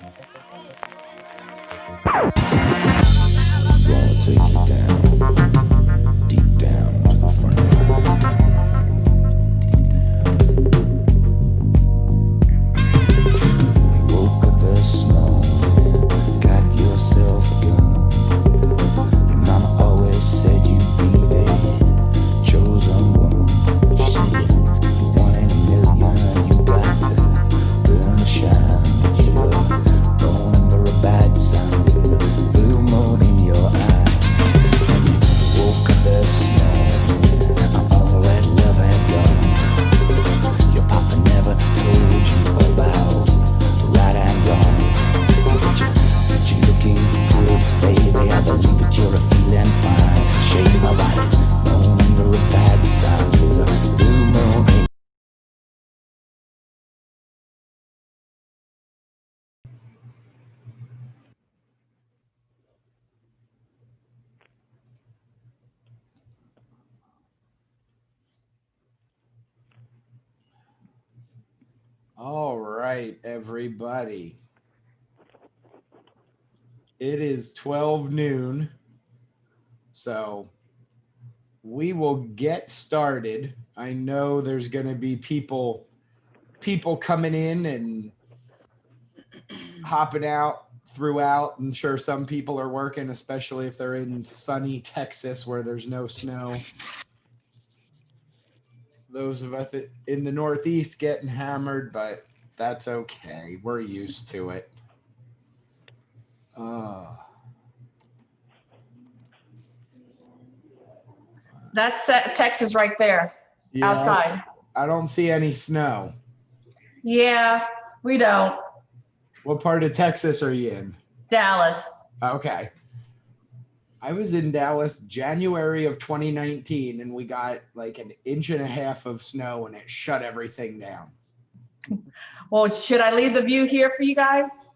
Gonna take you down, deep down to the front line. You woke up this morning, got yourself a gun. Your mama always said you'd be the chosen one. She said you're one in a million. You got to burn the shine. But you were born under a bad sign with a blue moon in your eye. And you woke up this morning, all that love had gone. Your papa never told you about right and wrong. But you looking good, baby. I believe that you're feeling fine. Shame about it, born under a bad sign with a blue moon in. All right, everybody. It is 12 noon. So we will get started. I know there's going to be people coming in and hopping out throughout. I'm sure some people are working, especially if they're in sunny Texas where there's no snow. Those of us in the Northeast getting hammered, but that's okay. We're used to it. That's Texas right there, Yeah, outside. I don't see any snow. Yeah, we don't. What part of Texas are you in? Dallas. Okay. I was in Dallas January of 2019 and we got like an inch and a half of snow and it shut everything down. Well, should I leave the view here for you guys?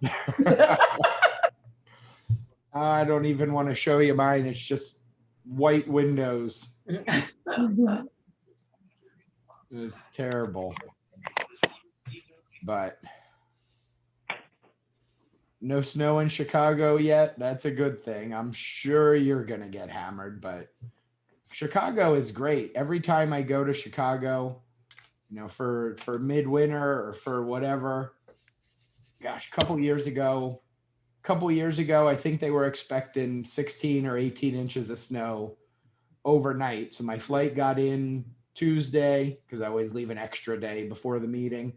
I don't even want to show you mine. It's just white windows. It's terrible. But no snow in Chicago yet. That's a good thing. I'm sure you're going to get hammered, but Chicago is great. Every time I go to Chicago, you know, for midwinter or for whatever, gosh, a couple years ago, I think they were expecting 16 or 18 inches of snow overnight. So my flight got in Tuesday because I always leave an extra day before the meeting.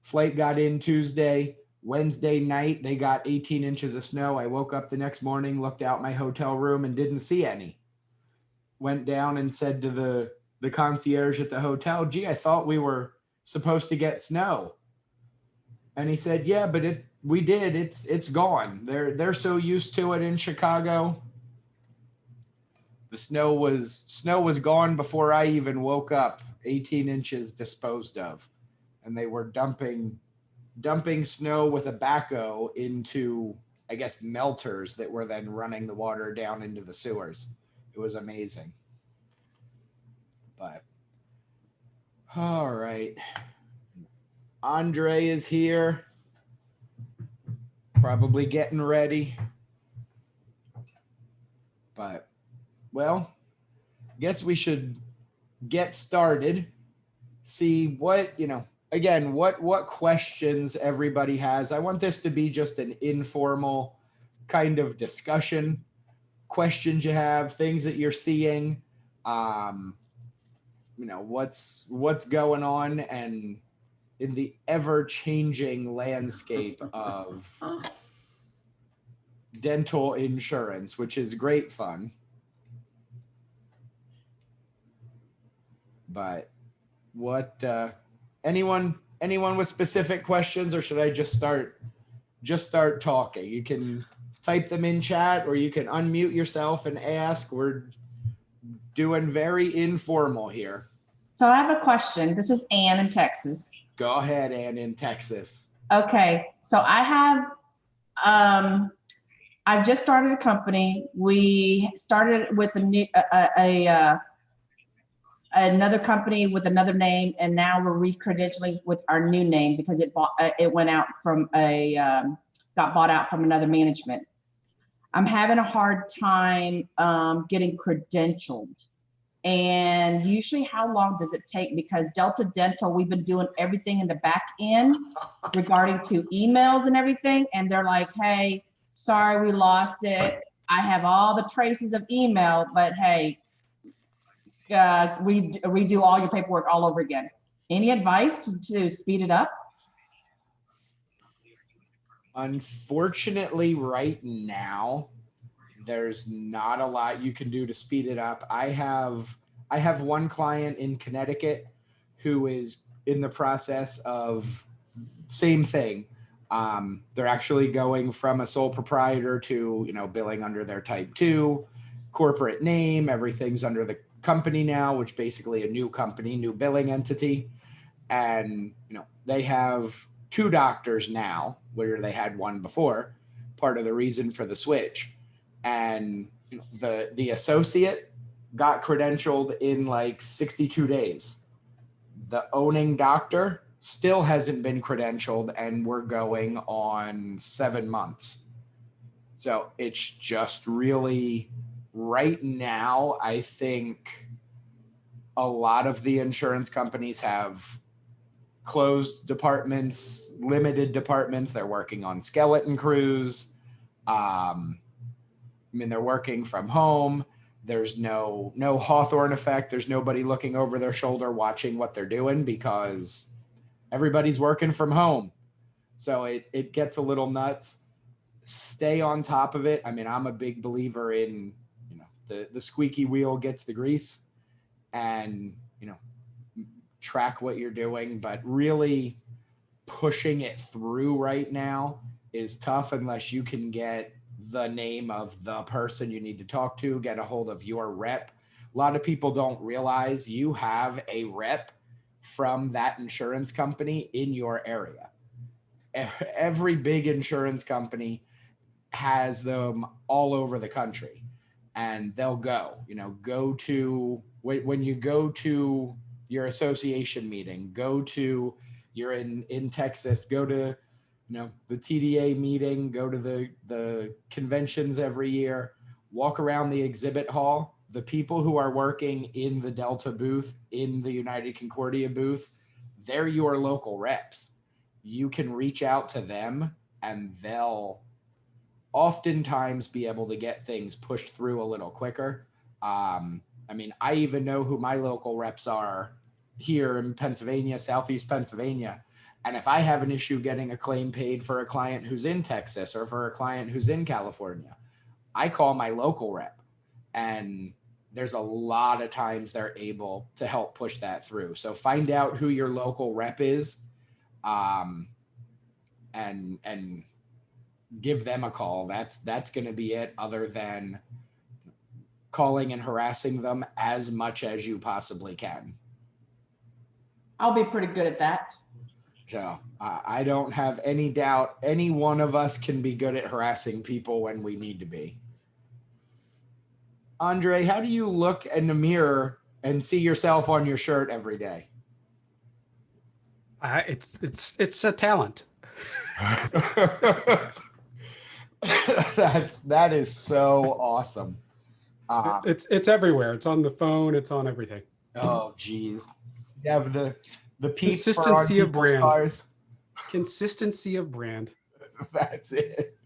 Flight got in Tuesday. Wednesday night, they got 18 inches of snow. I woke up the next morning, looked out my hotel room and didn't see any. Went down and said to the concierge at the hotel, gee, I thought we were supposed to get snow. And he said, yeah, but we did. It's gone. They're so used to it in Chicago. The snow was gone before I even woke up. 18 inches disposed of. And they were dumping snow with a backhoe into, I guess, melters that were then running the water down into the sewers. It was amazing. But all right. Andre is here. Probably getting ready. But, well, I guess we should get started. See what, again, what questions everybody has. I want this to be just an informal kind of discussion. Questions you have, things that you're seeing, what's going on, and in the ever-changing landscape of dental insurance, which is great fun. But what anyone with specific questions, or should I just start talking? You can type them in chat or you can unmute yourself and ask. We're doing very informal here. So I have a question. This is Ann in Texas. Go ahead, Ann in Texas. Okay. So I have, I've just started a company. We started with another company with another name, and now we're re-credentialing with our new name because it went out from a got bought out from another management. I'm having a hard time getting credentialed. And usually how long does it take? Because Delta Dental, we've been doing everything in the back end regarding to emails and everything. And they're like, hey, sorry, we lost it. I have all the traces of email, but hey, redo all your paperwork all over again. Any advice to speed it up? Unfortunately, right now, there's not a lot you can do to speed it up. I have one client in Connecticut who is in the process of same thing. They're actually going from a sole proprietor to, billing under their type 2 corporate name. Everything's under the company now, which basically a new company, new billing entity. And, they have 2 doctors now where they had one before, part of the reason for the switch. And the associate got credentialed in like 62 days. The owning doctor still hasn't been credentialed, and we're going on 7 months. So it's just really right now, I think a lot of the insurance companies have closed departments, limited departments. They're working on skeleton crews. They're working from home. There's no Hawthorne effect. There's nobody looking over their shoulder watching what they're doing because everybody's working from home. So it gets a little nuts. Stay on top of it. I'm a big believer in, the squeaky wheel gets the grease, and, track what you're doing, but really pushing it through right now is tough unless you can get the name of the person you need to talk to, get a hold of your rep. A lot of people don't realize you have a rep from that insurance company in your area. Every big insurance company has them all over the country, and they'll go to, when you go to your association meeting, you're in Texas, go to, the TDA meeting, go to the conventions every year, walk around the exhibit hall. The people who are working in the Delta booth, in the United Concordia booth, they're your local reps. You can reach out to them, and they'll oftentimes be able to get things pushed through a little quicker. I even know who my local reps are here in Pennsylvania, Southeast Pennsylvania. And if I have an issue getting a claim paid for a client who's in Texas or for a client who's in California, I call my local rep. And there's a lot of times they're able to help push that through. So find out who your local rep is, and give them a call. That's going to be it, other than calling and harassing them as much as you possibly can. I'll be pretty good at that. So I don't have any doubt any one of us can be good at harassing people when we need to be. Andre, how do you look in the mirror and see yourself on your shirt every day? It's a talent. That is so awesome. It's everywhere. It's on the phone. It's on everything. Oh, geez. You have the Pete's consistency of brand. Cars. Consistency of brand. That's it.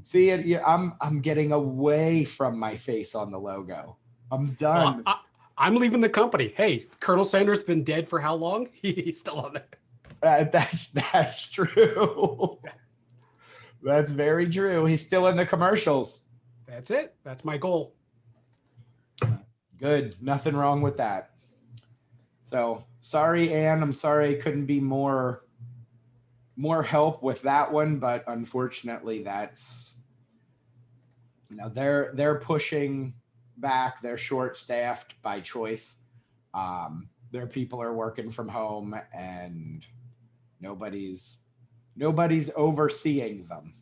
See it. Yeah, I'm getting away from my face on the logo. I'm done. I'm leaving the company. Hey, Colonel Sanders been dead for how long? He's still on there. That's true. That's very true. He's still in the commercials. That's it. That's my goal. Good. Nothing wrong with that. So sorry, Ann. I'm sorry I couldn't be more help with that one, but unfortunately that's, they're pushing back. They're short-staffed by choice. Their people are working from home, and nobody's overseeing them.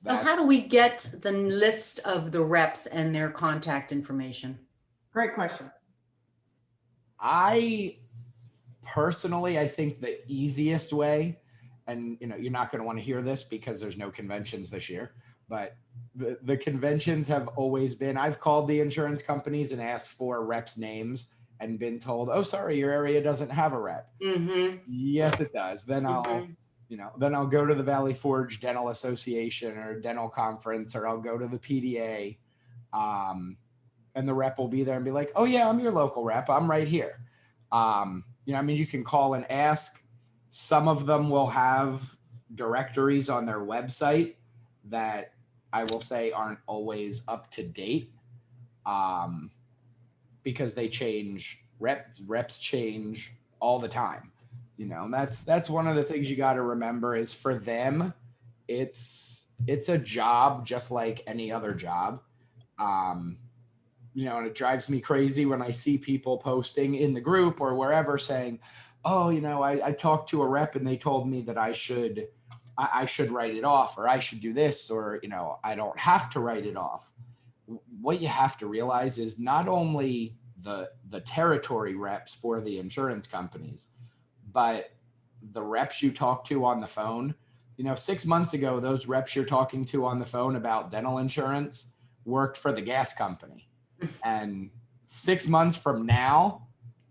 So how do we get the list of the reps and their contact information? Great question. I think the easiest way, and you're not going to want to hear this because there's no conventions this year, but the conventions have always been, I've called the insurance companies and asked for reps' names and been told, oh, sorry, your area doesn't have a rep. Mm-hmm. Yes, it does. Then I'll go to the Valley Forge Dental Association or dental conference, or I'll go to the PDA. And the rep will be there and be like, oh yeah, I'm your local rep. I'm right here. You can call and ask. Some of them will have directories on their website that I will say aren't always up to date, because they change. Reps change all the time. That's one of the things you got to remember is for them, it's a job just like any other job. And it drives me crazy when I see people posting in the group or wherever saying, oh, I talked to a rep and they told me that I should write it off, or I should do this, or, I don't have to write it off. What you have to realize is not only the territory reps for the insurance companies, but the reps you talk to on the phone. 6 months ago, those reps you're talking to on the phone about dental insurance worked for the gas company. And 6 months from now,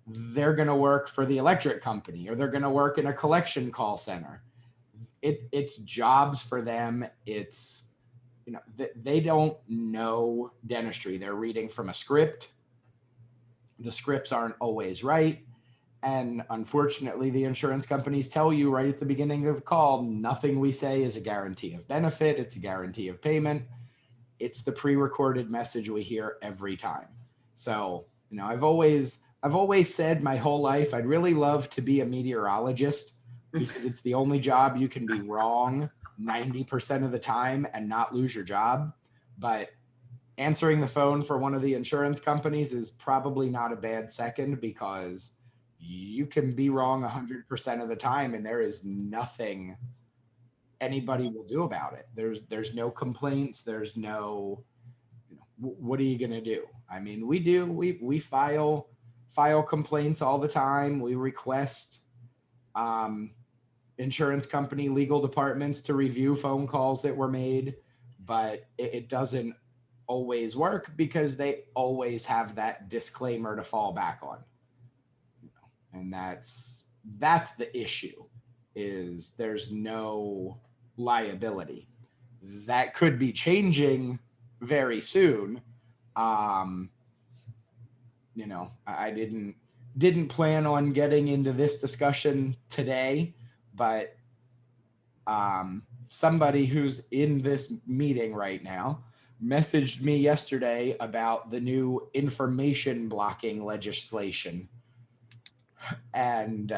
they're going to work for the electric company, or they're going to work in a collection call center. It's jobs for them. It's, they don't know dentistry. They're reading from a script. The scripts aren't always right. And unfortunately, the insurance companies tell you right at the beginning of the call, nothing we say is a guarantee of benefit. It's a guarantee of payment. It's the pre-recorded message we hear every time. So, I've always said my whole life, I'd really love to be a meteorologist, because it's the only job you can be wrong 90% of the time and not lose your job. But answering the phone for one of the insurance companies is probably not a bad second, because you can be wrong 100% of the time and there is nothing anybody will do about it. There's no complaints. There's no, what are you going to do? I mean, we file complaints all the time. We request insurance company legal departments to review phone calls that were made, but it doesn't always work because they always have that disclaimer to fall back on. And that's the issue, is there's no liability. That could be changing very soon. I didn't plan on getting into this discussion today, but somebody who's in this meeting right now messaged me yesterday about the new information blocking legislation, and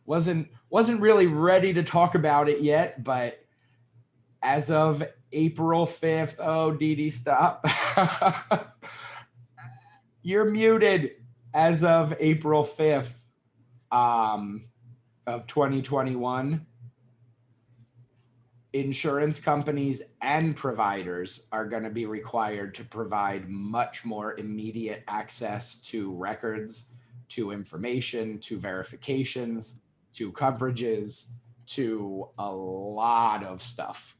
wasn't really ready to talk about it yet, but as of April 5th, oh, Dee Dee, stop. You're muted. As of April 5th of 2021, insurance companies and providers are going to be required to provide much more immediate access to records, to information, to verifications, to coverages, to a lot of stuff.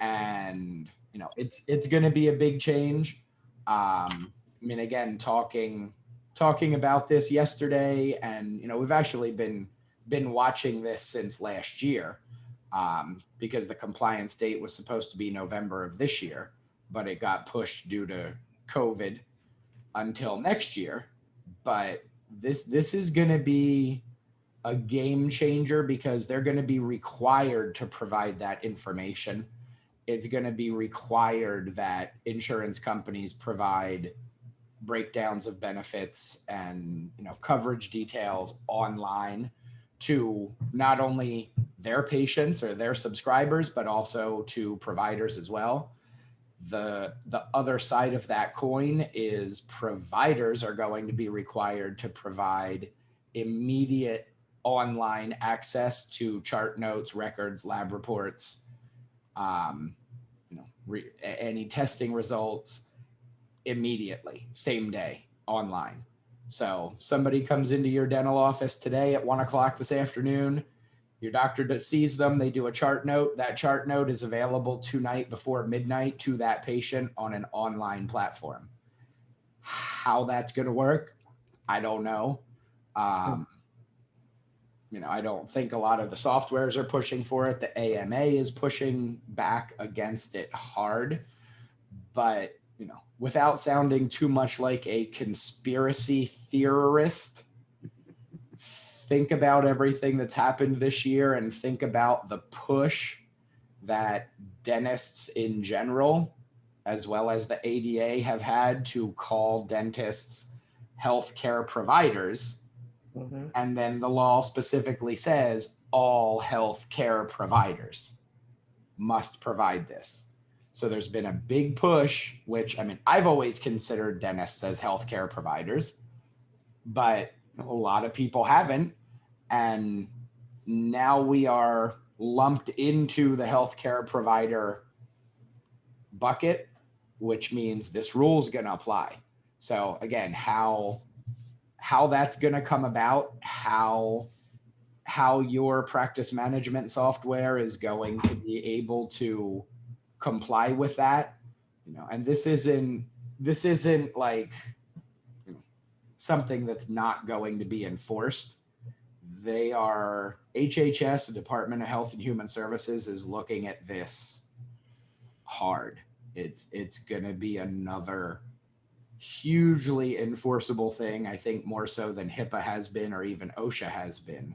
And, it's going to be a big change. Again, talking about this yesterday, and, we've actually been watching this since last year, because the compliance date was supposed to be November of this year, but it got pushed due to COVID until next year. But this is going to be a game changer, because they're going to be required to provide that information. It's going to be required that insurance companies provide breakdowns of benefits and coverage details online to not only their patients or their subscribers, but also to providers as well. The other side of that coin is providers are going to be required to provide immediate online access to chart notes, records, lab reports, any testing results immediately, same day, online. So somebody comes into your dental office today at 1 o'clock this afternoon, Your doctor sees them, they do a chart note. That chart note is available tonight before midnight to that patient on an online platform. How that's going to work, I don't know. I don't think a lot of the softwares are pushing for it. The AMA is pushing back against it hard, but without sounding too much like a conspiracy theorist, think about everything that's happened this year and think about the push that dentists in general, as well as the ADA, have had to call dentists healthcare providers. And then the law specifically says all healthcare providers must provide this. So there's been a big push, which, I've always considered dentists as healthcare providers, but a lot of people haven't. And now we are lumped into the healthcare provider bucket, which means this rule is going to apply. So again, how that's going to come about, how your practice management software is going to be able to comply with that, and this isn't like something that's not going to be enforced. They are, HHS, the Department of Health and Human Services, is looking at this hard. It's going to be another hugely enforceable thing, I think more so than HIPAA has been or even OSHA has been.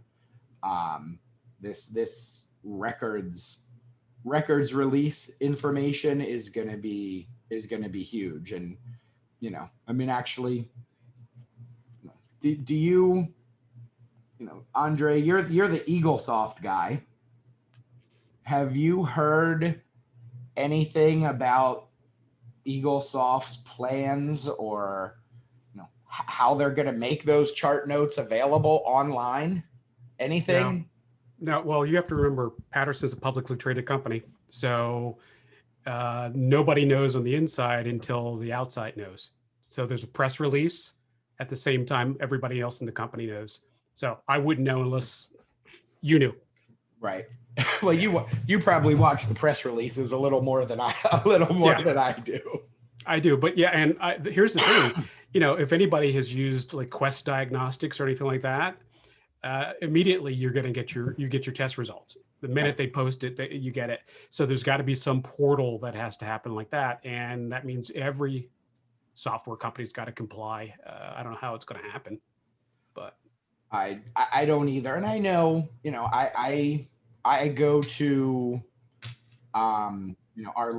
This records release information is going to be huge. And actually, do you Andre, you're the EagleSoft guy. Have you heard anything about EagleSoft's plans, or how they're going to make those chart notes available online? Anything? No. Well, you have to remember Patterson's a publicly traded company, so nobody knows on the inside until the outside knows. So there's a press release at the same time everybody else in the company knows. So I wouldn't know unless you knew. Right. Well, you probably watch the press releases a little more than I do. I do, but yeah, and here's the thing, if anybody has used like Quest Diagnostics or anything like that, immediately you're going to get your test results. The minute they post it, you get it. So there's got to be some portal that has to happen like that, and that means every software company's got to comply. I don't know how it's going to happen, but I don't either, and I know I go to our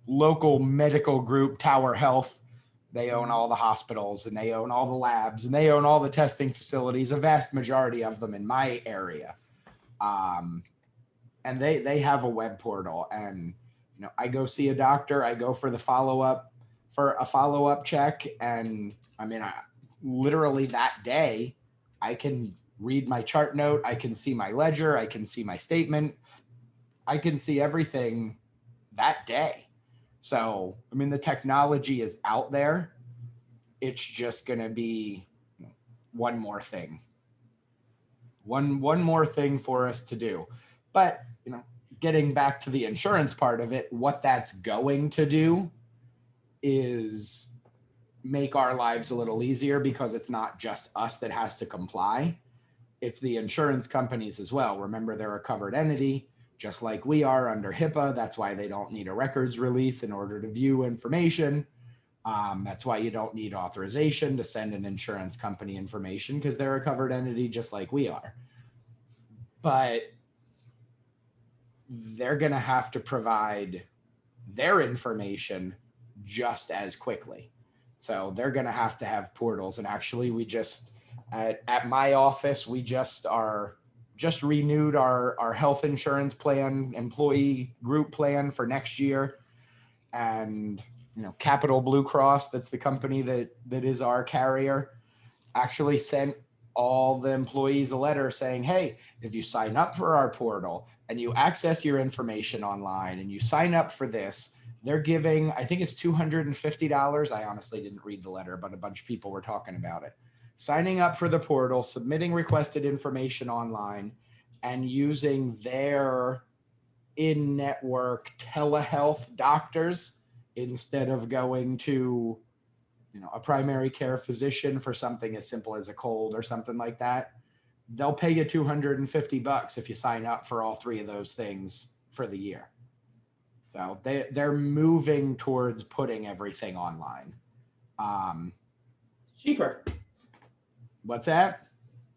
local medical group, Tower Health. They own all the hospitals, and they own all the labs, and they own all the testing facilities, a vast majority of them in my area. And they have a web portal, and I go see a doctor, I go for a follow-up check, and literally that day I can read my chart note, I can see my ledger, I can see my statement, I can see everything that day. So, the technology is out there. It's just going to be one more thing. One more thing for us to do. But, getting back to the insurance part of it, what that's going to do is make our lives a little easier, because it's not just us that has to comply. It's the insurance companies as well. Remember, they're a covered entity, just like we are under HIPAA. That's why they don't need a records release in order to view information. That's why you don't need authorization to send an insurance company information, because they're a covered entity just like we are. But they're going to have to provide their information just as quickly. So they're going to have portals. And actually, we just at my office, we just renewed our health insurance plan, employee group plan for next year. And Capital Blue Cross, that's the company that is our carrier, actually sent all the employees a letter saying, hey, if you sign up for our portal and you access your information online and you sign up for this, they're giving, I think it's $250. I honestly didn't read the letter, but a bunch of people were talking about it. Signing up for the portal, submitting requested information online, and using their in-network telehealth doctors instead of going to, a primary care physician for something as simple as a cold or something like that. They'll pay you $250 if you sign up for all three of those things for the year. So they're moving towards putting everything online. Cheaper. What's that?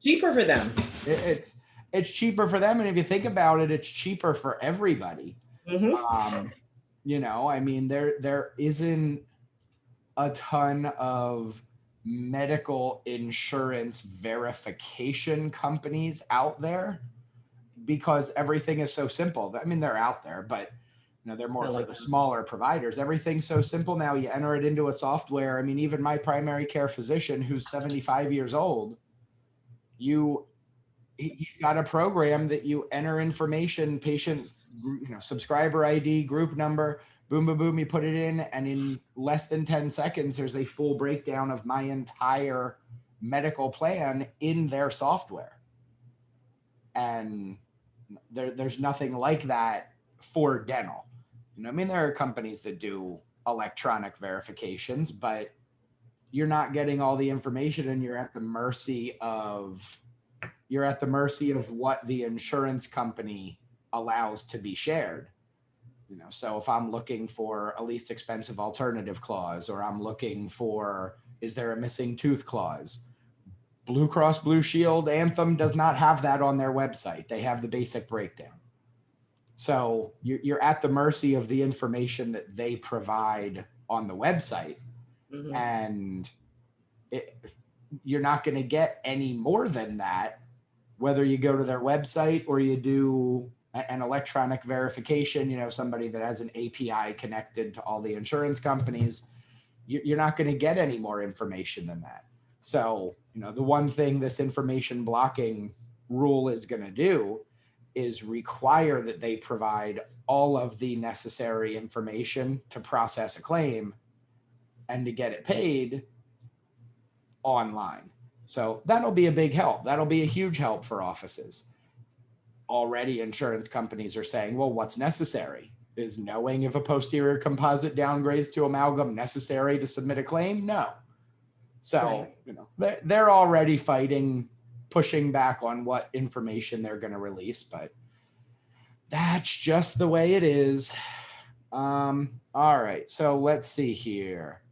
Cheaper for them. It's cheaper for them, and if you think about it, it's cheaper for everybody. Mhm. I mean, there isn't a ton of medical insurance verification companies out there because everything is so simple. I mean, they're out there, but they're more I for like the that. smaller providers. Everything's so simple now. You enter it into a software. I mean, even my primary care physician, who's 75 years old, he's got a program that you enter information, patient, subscriber ID, group number, boom, boom, boom, you put it in, and in less than 10 seconds, there's a full breakdown of my entire medical plan in their software. And there's nothing like that for dental. I mean, there are companies that do electronic verifications, but you're not getting all the information, and you're at the mercy of what the insurance company allows to be shared. So if I'm looking for a least expensive alternative clause, or I'm looking for, is there a missing tooth clause? Blue Cross Blue Shield, Anthem does not have that on their website. They have the basic breakdown. So you're at the mercy of the information that they provide on the website. Mhm. And you're not going to get any more than that, whether you go to their website or you do an electronic verification, somebody that has an API connected to all the insurance companies. You're not going to get any more information than that. So, the one thing this information blocking rule is going to do is require that they provide all of the necessary information to process a claim and to get it paid online. So that'll be a big help. That'll be a huge help for offices. Already insurance companies are saying, well, what's necessary? Is knowing if a posterior composite downgrades to amalgam necessary to submit a claim? No. So, they're already pushing back on what information they're going to release, but that's just the way it is. All right. So let's see here.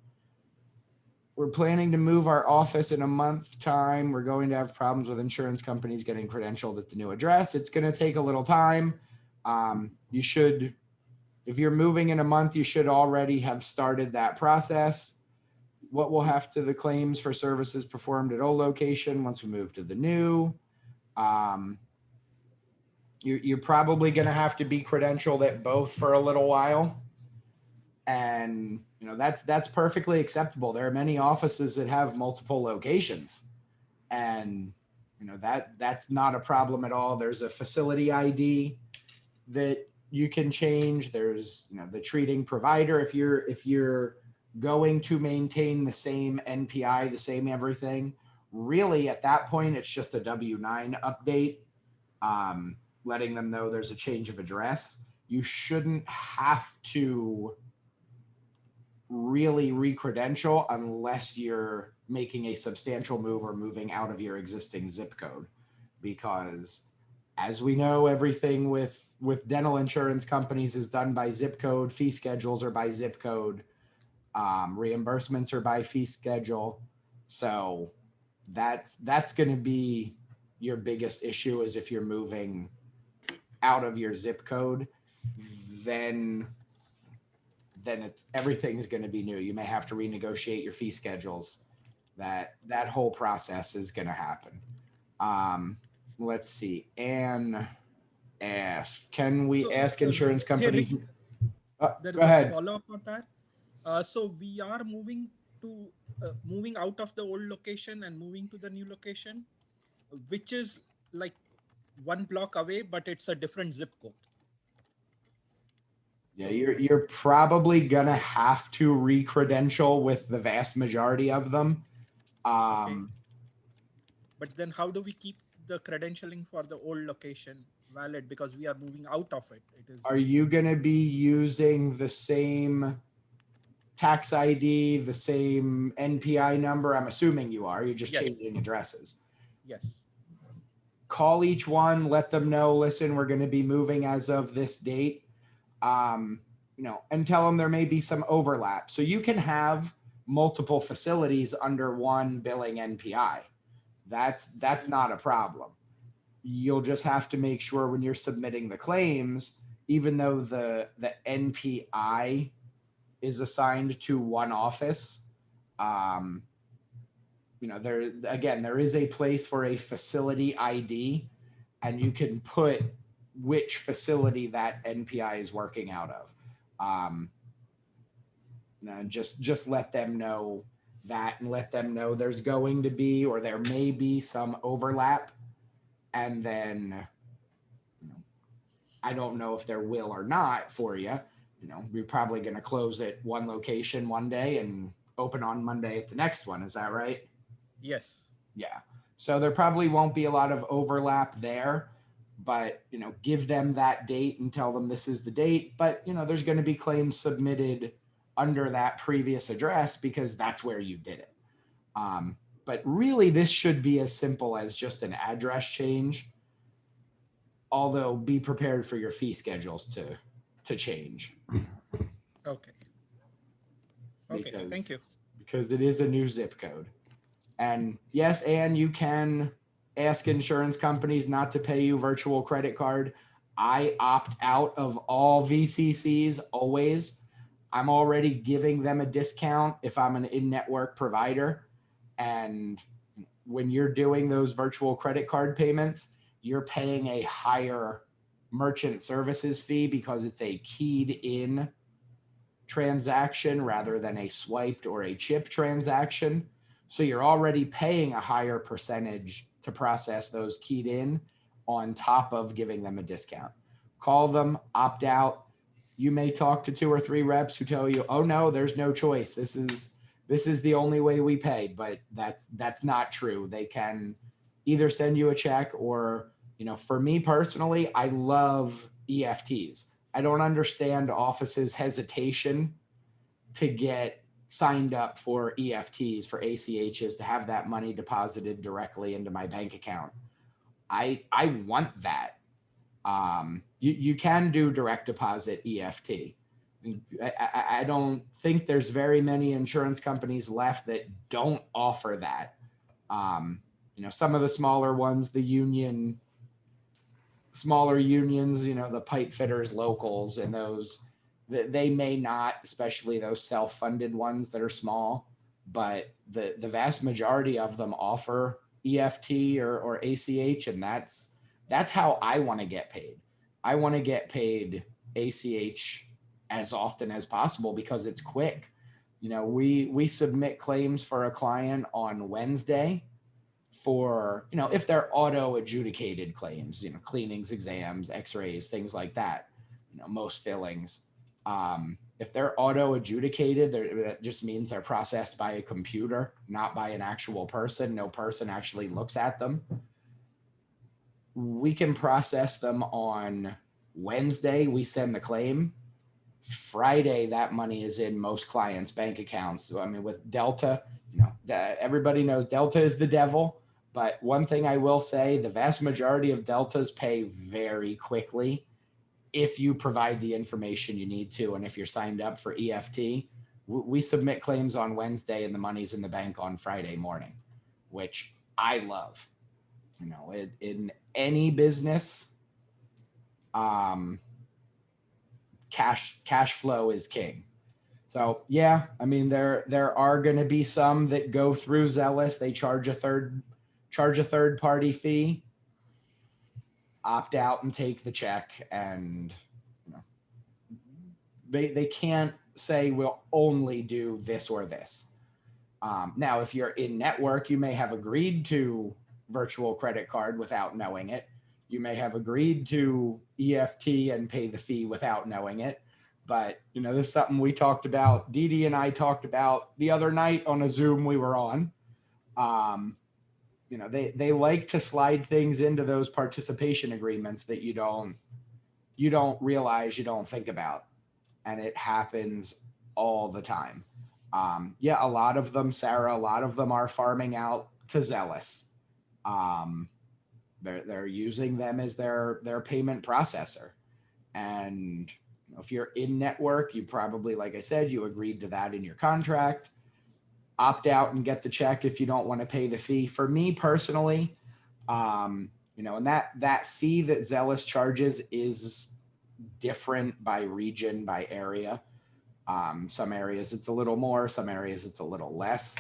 We're planning to move our office in a month time. We're going to have problems with insurance companies getting credentialed at the new address. It's going to take a little time. If you're moving in a month, you should already have started that process. What will have to the claims for services performed at old location once we move to the new? You're probably going to have to be credentialed at both for a little while. And that's perfectly acceptable. There are many offices that have multiple locations, and that's not a problem at all. There's a facility ID that you can change. There's the treating provider. If you're going to maintain the same NPI, the same everything, really at that point it's just a W-9 update, letting them know there's a change of address. You shouldn't have to really re-credential unless you're making a substantial move or moving out of your existing zip code, because as we know, everything with dental insurance companies is done by zip code. Fee schedules are by zip code. Reimbursements are by fee schedule. So that's going to be your biggest issue, is if you're moving out of your zip code, then everything is going to be new. You may have to renegotiate your fee schedules. That whole process is going to happen. Let's see. Anne asked, can we ask insurance companies? There is Go ahead. a follow-up on that. So we are moving out of the old location and moving to the new location, which is like one block away, but it's a different zip code. Yeah, you're probably gonna have to re-credential with the vast majority of them. Okay. But then how do we keep the credentialing for the old location valid because we are moving out of it. It is. Are you going to be using the same tax ID, the same NPI number? I'm assuming you are. You're just Yes. changing addresses. Yes. Call each one, let them know, listen, we're going to be moving as of this date. And tell them there may be some overlap. So you can have multiple facilities under one billing NPI. That's not a problem. You'll just have to make sure when you're submitting the claims, even though the NPI is assigned to one office, there is a place for a facility ID, and you can put which facility that NPI is working out of. Just let them know that, and let them know there's going to be, or there may be, some overlap. And then, I don't know if there will or not for you. We're probably going to close at one location one day and open on Monday at the next one. Is that right? Yes. Yeah. So there probably won't be a lot of overlap there, but, give them that date and tell them this is the date. But, there's going to be claims submitted under that previous address because that's where you did it. But really, this should be as simple as just an address change. Although be prepared for your fee schedules to change. Okay. Okay. Thank you. Because it is a new zip code. And yes, Ann, you can ask insurance companies not to pay you virtual credit card. I opt out of all VCCs always. I'm already giving them a discount if I'm an in-network provider. And when you're doing those virtual credit card payments, you're paying a higher merchant services fee because it's a keyed in transaction rather than a swiped or a chip transaction. So you're already paying a higher percentage to process those keyed in on top of giving them a discount. Call them, opt out. You may talk to 2 or 3 reps who tell you, oh no, there's no choice. This is the only way we pay, but that's not true. They can either send you a check or, for me personally, I love EFTs. I don't understand offices' hesitation to get signed up for EFTs, for ACHs, to have that money deposited directly into my bank account. I want that. You can do direct deposit EFT. I don't think there's very many insurance companies left that don't offer that. Some of the smaller ones, smaller unions, the pipe fitters, locals, and those, they may not, especially those self-funded ones that are small, but the vast majority of them offer EFT or ACH, and that's how I want to get paid. I want to get paid ACH as often as possible because it's quick. We submit claims for a client on Wednesday for, if they're auto adjudicated claims, cleanings, exams, x-rays, things like that, most fillings. If they're auto adjudicated, that just means they're processed by a computer, not by an actual person. No person actually looks at them. We can process them on Wednesday. We send the claim. Friday, that money is in most clients' bank accounts. So, with Delta, everybody knows Delta is the devil. But one thing I will say, the vast majority of Deltas pay very quickly if you provide the information you need to. And if you're signed up for EFT, we submit claims on Wednesday and the money's in the bank on Friday morning, which I love. In any business, cash flow is king. So yeah, there are going to be some that go through Zealous. They charge a third party fee, opt out and take the check, and they can't say we'll only do this or this. Now, if you're in network, you may have agreed to virtual credit card without knowing it. You may have agreed to EFT and pay the fee without knowing it. But, this is something we talked about. Dee and I talked about the other night on a Zoom we were on. they like to slide things into those participation agreements that you don't realize, you don't think about. And it happens all the time. Yeah, a lot of them, Sarah, a lot of them are farming out to Zealous. They're using them as their payment processor. And if you're in network, you probably, like I said, you agreed to that in your contract. Opt out and get the check if you don't want to pay the fee. For me personally, and that fee that Zealous charges is different by region, by area. Some areas it's a little more, some areas it's a little less.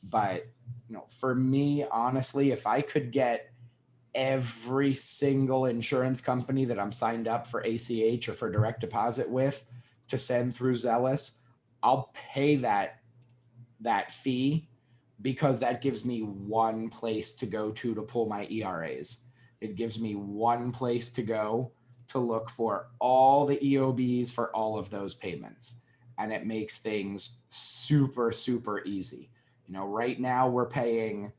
But for me, honestly, if I could get every single insurance company that I'm signed up for ACH or for direct deposit with to send through Zealous, I'll pay that fee, because that gives me one place to go to pull my ERAs. It gives me one place to go to look for all the EOBs for all of those payments. And it makes things super, super easy. Right now we're paying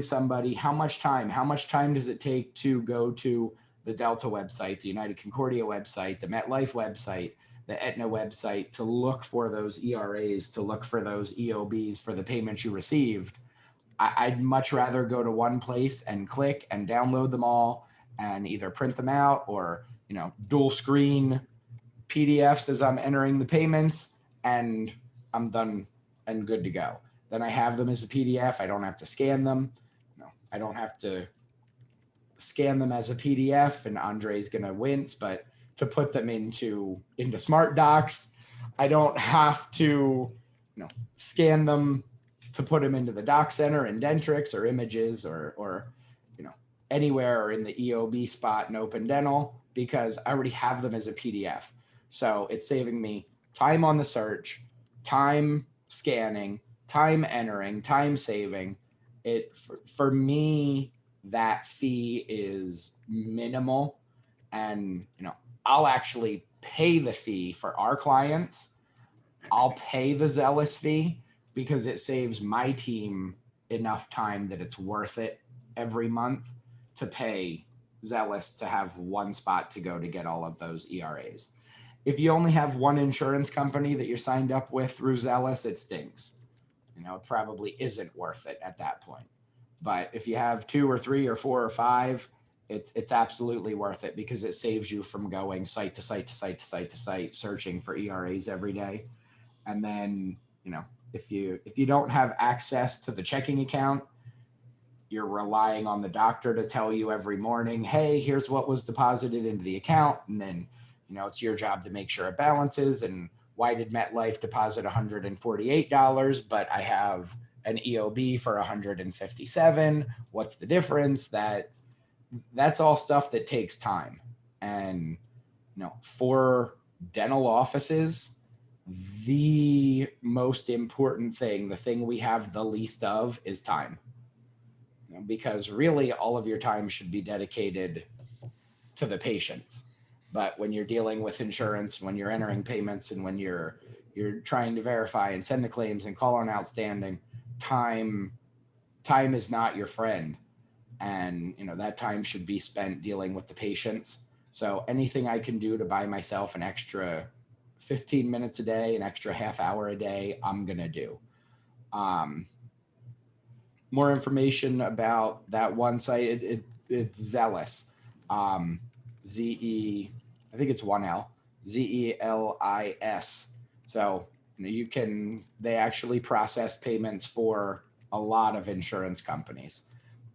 somebody how much time does it take to go to the Delta website, the United Concordia website, the MetLife website, the Aetna website, to look for those ERAs, to look for those EOBs for the payments you received. I'd much rather go to one place and click and download them all and either print them out or, dual screen PDFs as I'm entering the payments, and I'm done and good to go. Then I have them as a PDF. I don't have to scan them. I don't have to scan them as a PDF, and Andre's going to wince, but to put them into Smart Docs, I don't have to, scan them to put them into the Doc Center in Dentrix or Images or anywhere, or in the EOB spot in Open Dental, because I already have them as a PDF. So it's saving me time on the search, time scanning, time entering, time saving. For me, that fee is minimal, and I'll actually pay the fee for our clients. I'll pay the Zealous fee because it saves my team enough time that it's worth it every month to pay Zealous to have one spot to go to get all of those ERAs. If you only have one insurance company that you're signed up with through Zealous, it stinks. It probably isn't worth it at that point. But if you have 2 or 3 or 4 or 5, it's absolutely worth it, because it saves you from going site to site to site to site to site, searching for ERAs every day. And then, if you don't have access to the checking account, you're relying on the doctor to tell you every morning, hey, here's what was deposited into the account. And then, it's your job to make sure it balances. And why did MetLife deposit $148, but I have an EOB for $157? What's the difference? That's all stuff that takes time. And, for dental offices, the most important thing, the thing we have the least of, is time. Because really all of your time should be dedicated to the patients. But when you're dealing with insurance, when you're entering payments, and when you're trying to verify and send the claims and call on outstanding, time is not your friend. And that time should be spent dealing with the patients. So anything I can do to buy myself an extra 15 minutes a day, an extra half hour a day, I'm gonna do. More information about that one site, it's Zealous, Z-E, I think it's 1L, ZELIS. So they actually process payments for a lot of insurance companies.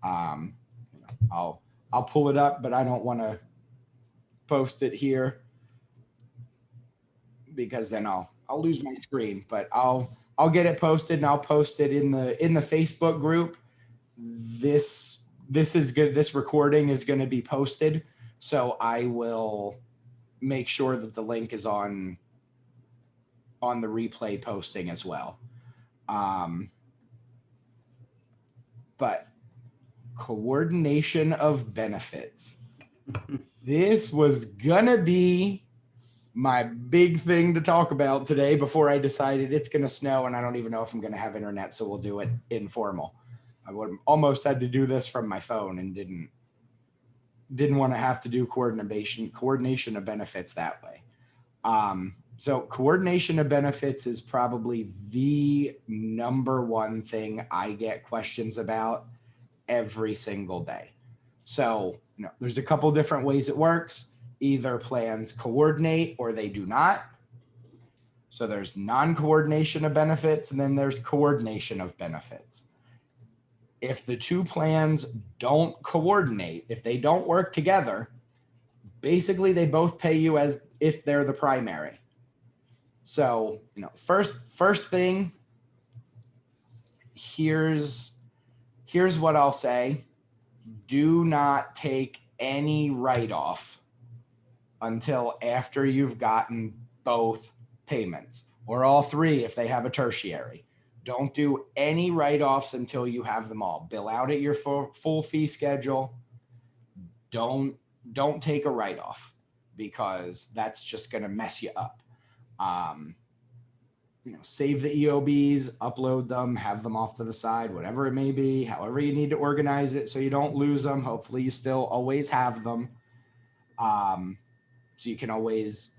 I'll pull it up, but I don't want to post it here because then I'll lose my screen, but I'll get it posted, and I'll post it in the Facebook group. This is good. This recording is going to be posted, so I will make sure that the link is on the replay posting as well. But coordination of benefits. This was gonna be my big thing to talk about today before I decided it's gonna snow and I don't even know if I'm gonna have internet, so we'll do it informal. I would almost had to do this from my phone and didn't want to have to do coordination of benefits that way. So coordination of benefits is probably the number one thing I get questions about every single day. So, there's a couple different ways it works. Either plans coordinate or they do not. So there's non-coordination of benefits, and then there's coordination of benefits. If the two plans don't coordinate, if they don't work together, basically they both pay you as if they're the primary. So, first thing, here's what I'll say. Do not take any write-off until after you've gotten both payments, or all three if they have a tertiary. Don't do any write-offs until you have them all. Bill out at your full fee schedule. Don't take a write-off, because that's just going to mess you up. Save the EOBs, upload them, have them off to the side, whatever it may be, however you need to organize it so you don't lose them. Hopefully you still always have them. So you can always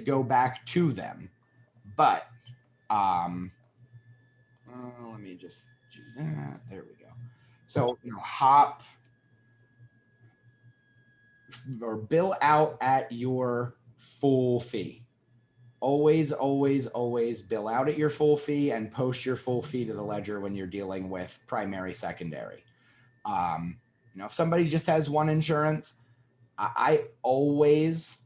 go back to them. But let me just do that. There we go. So hop or bill out at your full fee. Always bill out at your full fee and post your full fee to the ledger when you're dealing with primary, secondary. If somebody just has one insurance, I always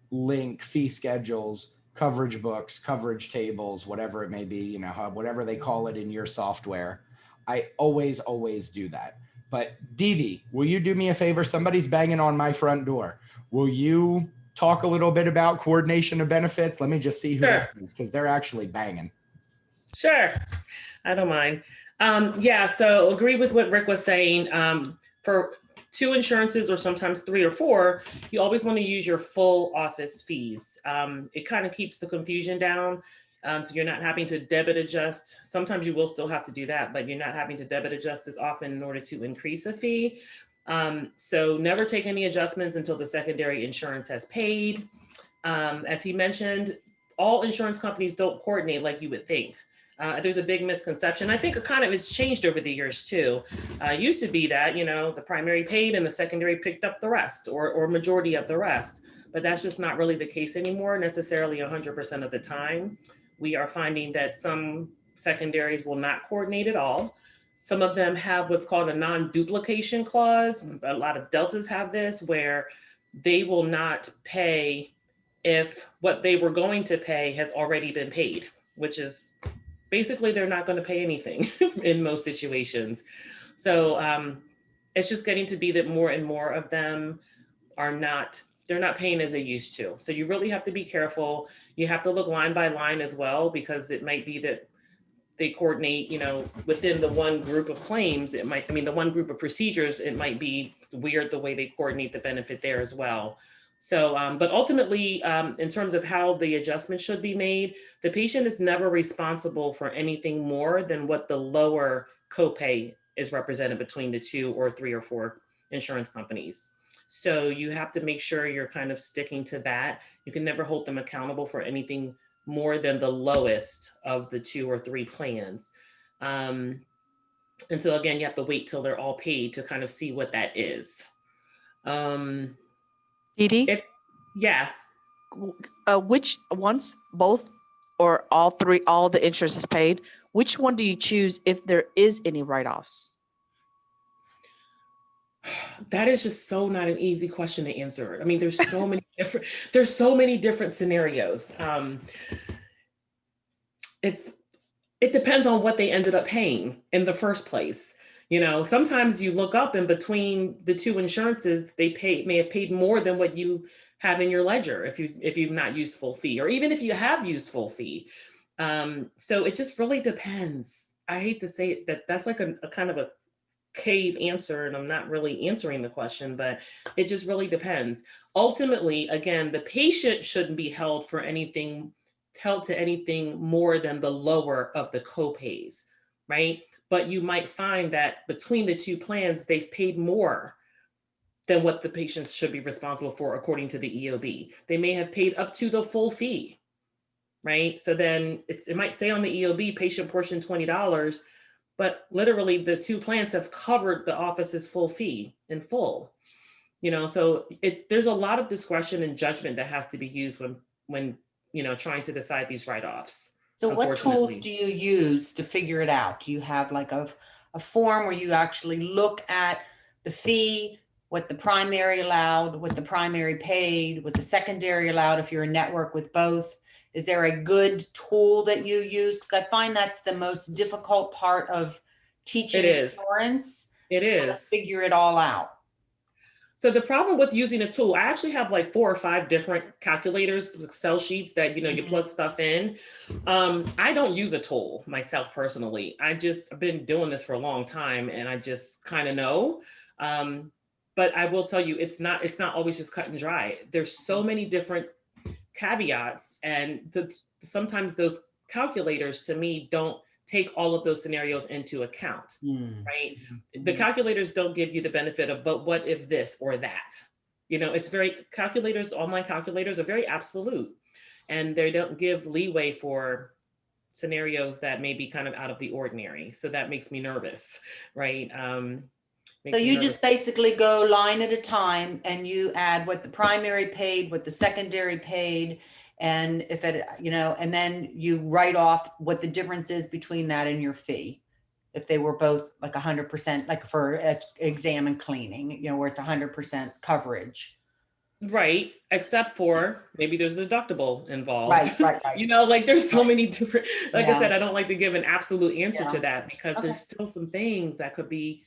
link fee schedules, coverage books, coverage tables, whatever it may be, whatever they call it in your software. I always do that. But Dee Dee, will you do me a favor? Somebody's banging on my front door. Will you talk a little bit about coordination of benefits? Let me just see who that is, because they're actually banging. Sure. I don't mind. So agree with what Rick was saying. For two insurances, or sometimes 3 or 4, you always want to use your full office fees. It kind of keeps the confusion down. So you're not having to debit adjust. Sometimes you will still have to do that, but you're not having to debit adjust as often in order to increase a fee. So never take any adjustments until the secondary insurance has paid. As he mentioned, all insurance companies don't coordinate like you would think. There's a big misconception. I think it kind of has changed over the years too. It used to be that, the primary paid and the secondary picked up the rest, or majority of the rest, but that's just not really the case anymore, necessarily 100% of the time. We are finding that some secondaries will not coordinate at all. Some of them have what's called a non-duplication clause. A lot of deltas have this, where they will not pay if what they were going to pay has already been paid, which is basically they're not going to pay anything in most situations. So it's just getting to be that more and more of them they're not paying as they used to. So you really have to be careful. You have to look line by line as well, because it might be that they coordinate, within the one group of claims, the one group of procedures, it might be weird the way they coordinate the benefit there as well. So, but ultimately, in terms of how the adjustment should be made, the patient is never responsible for anything more than what the lower copay is represented between the 2 or 3 or 4 insurance companies. So you have to make sure you're kind of sticking to that. You can never hold them accountable for anything more than the lowest of the 2 or 3 plans. And so again, you have to wait till they're all paid to kind of see what that is. Dee Dee? Yeah. Which once both or all 3, all the insurance is paid, which one do you choose if there is any write-offs? That is just so not an easy question to answer. I mean, there's so many different scenarios. It depends on what they ended up paying in the first place. Sometimes you look up and between the 2 insurances, may have paid more than what you have in your ledger if you've not used full fee, or even if you have used full fee. So it just really depends. I hate to say it, that's like a kind of a cave answer, and I'm not really answering the question, but it just really depends. Ultimately, again, the patient shouldn't be held to anything more than the lower of the copays, right? But you might find that between the two plans, they've paid more than what the patients should be responsible for according to the EOB. They may have paid up to the full fee, right? So then it might say on the EOB, patient portion $20, but literally the two plans have covered the office's full fee in full. So there's a lot of discretion and judgment that has to be used when trying to decide these write-offs. So what tools Unfortunately. do you use to figure it out? Do you have like a form where you actually look at the fee, what the primary allowed, what the primary paid, what the secondary allowed if you're a network with both? Is there a good tool that you use? Because I find that's the most difficult part of teaching It is. insurance. It how to is. figure it all out. So the problem with using a tool, I actually have like 4 or 5 different calculators, Excel sheets that, you plug stuff in. I don't use a tool myself personally. I've been doing this for a long time and I just kind of know. But I will tell you, it's not always just cut and dry. There's so many different caveats, and sometimes those calculators to me don't take all of those scenarios into account, right? The calculators don't give you the benefit of, but what if this or that? Online calculators are very absolute, and they don't give leeway for scenarios that may be kind of out of the ordinary. So that makes me nervous, right? So you just basically go line at a time and you add what the primary paid, what the secondary paid, and if it, and then you write off what the difference is between that and your fee. If they were both like 100%, like for exam and cleaning, where it's 100% coverage. Right, except for maybe there's a deductible involved. Right. Like there's so many different, I Yeah. said, I don't like to give an absolute answer Yeah. to that because Okay. there's still some things that could be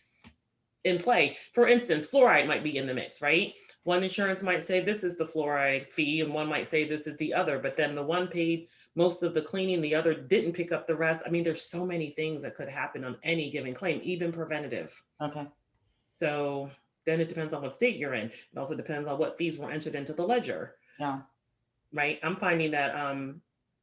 in play. For instance, fluoride might be in the mix, right? One insurance might say this is the fluoride fee and one might say this is the other, but then the one paid most of the cleaning, the other didn't pick up the rest. I mean, there's so many things that could happen on any given claim, even preventative. Okay. So then it depends on what state you're in. It also depends on what fees were entered into the ledger. Yeah. Right. I'm finding that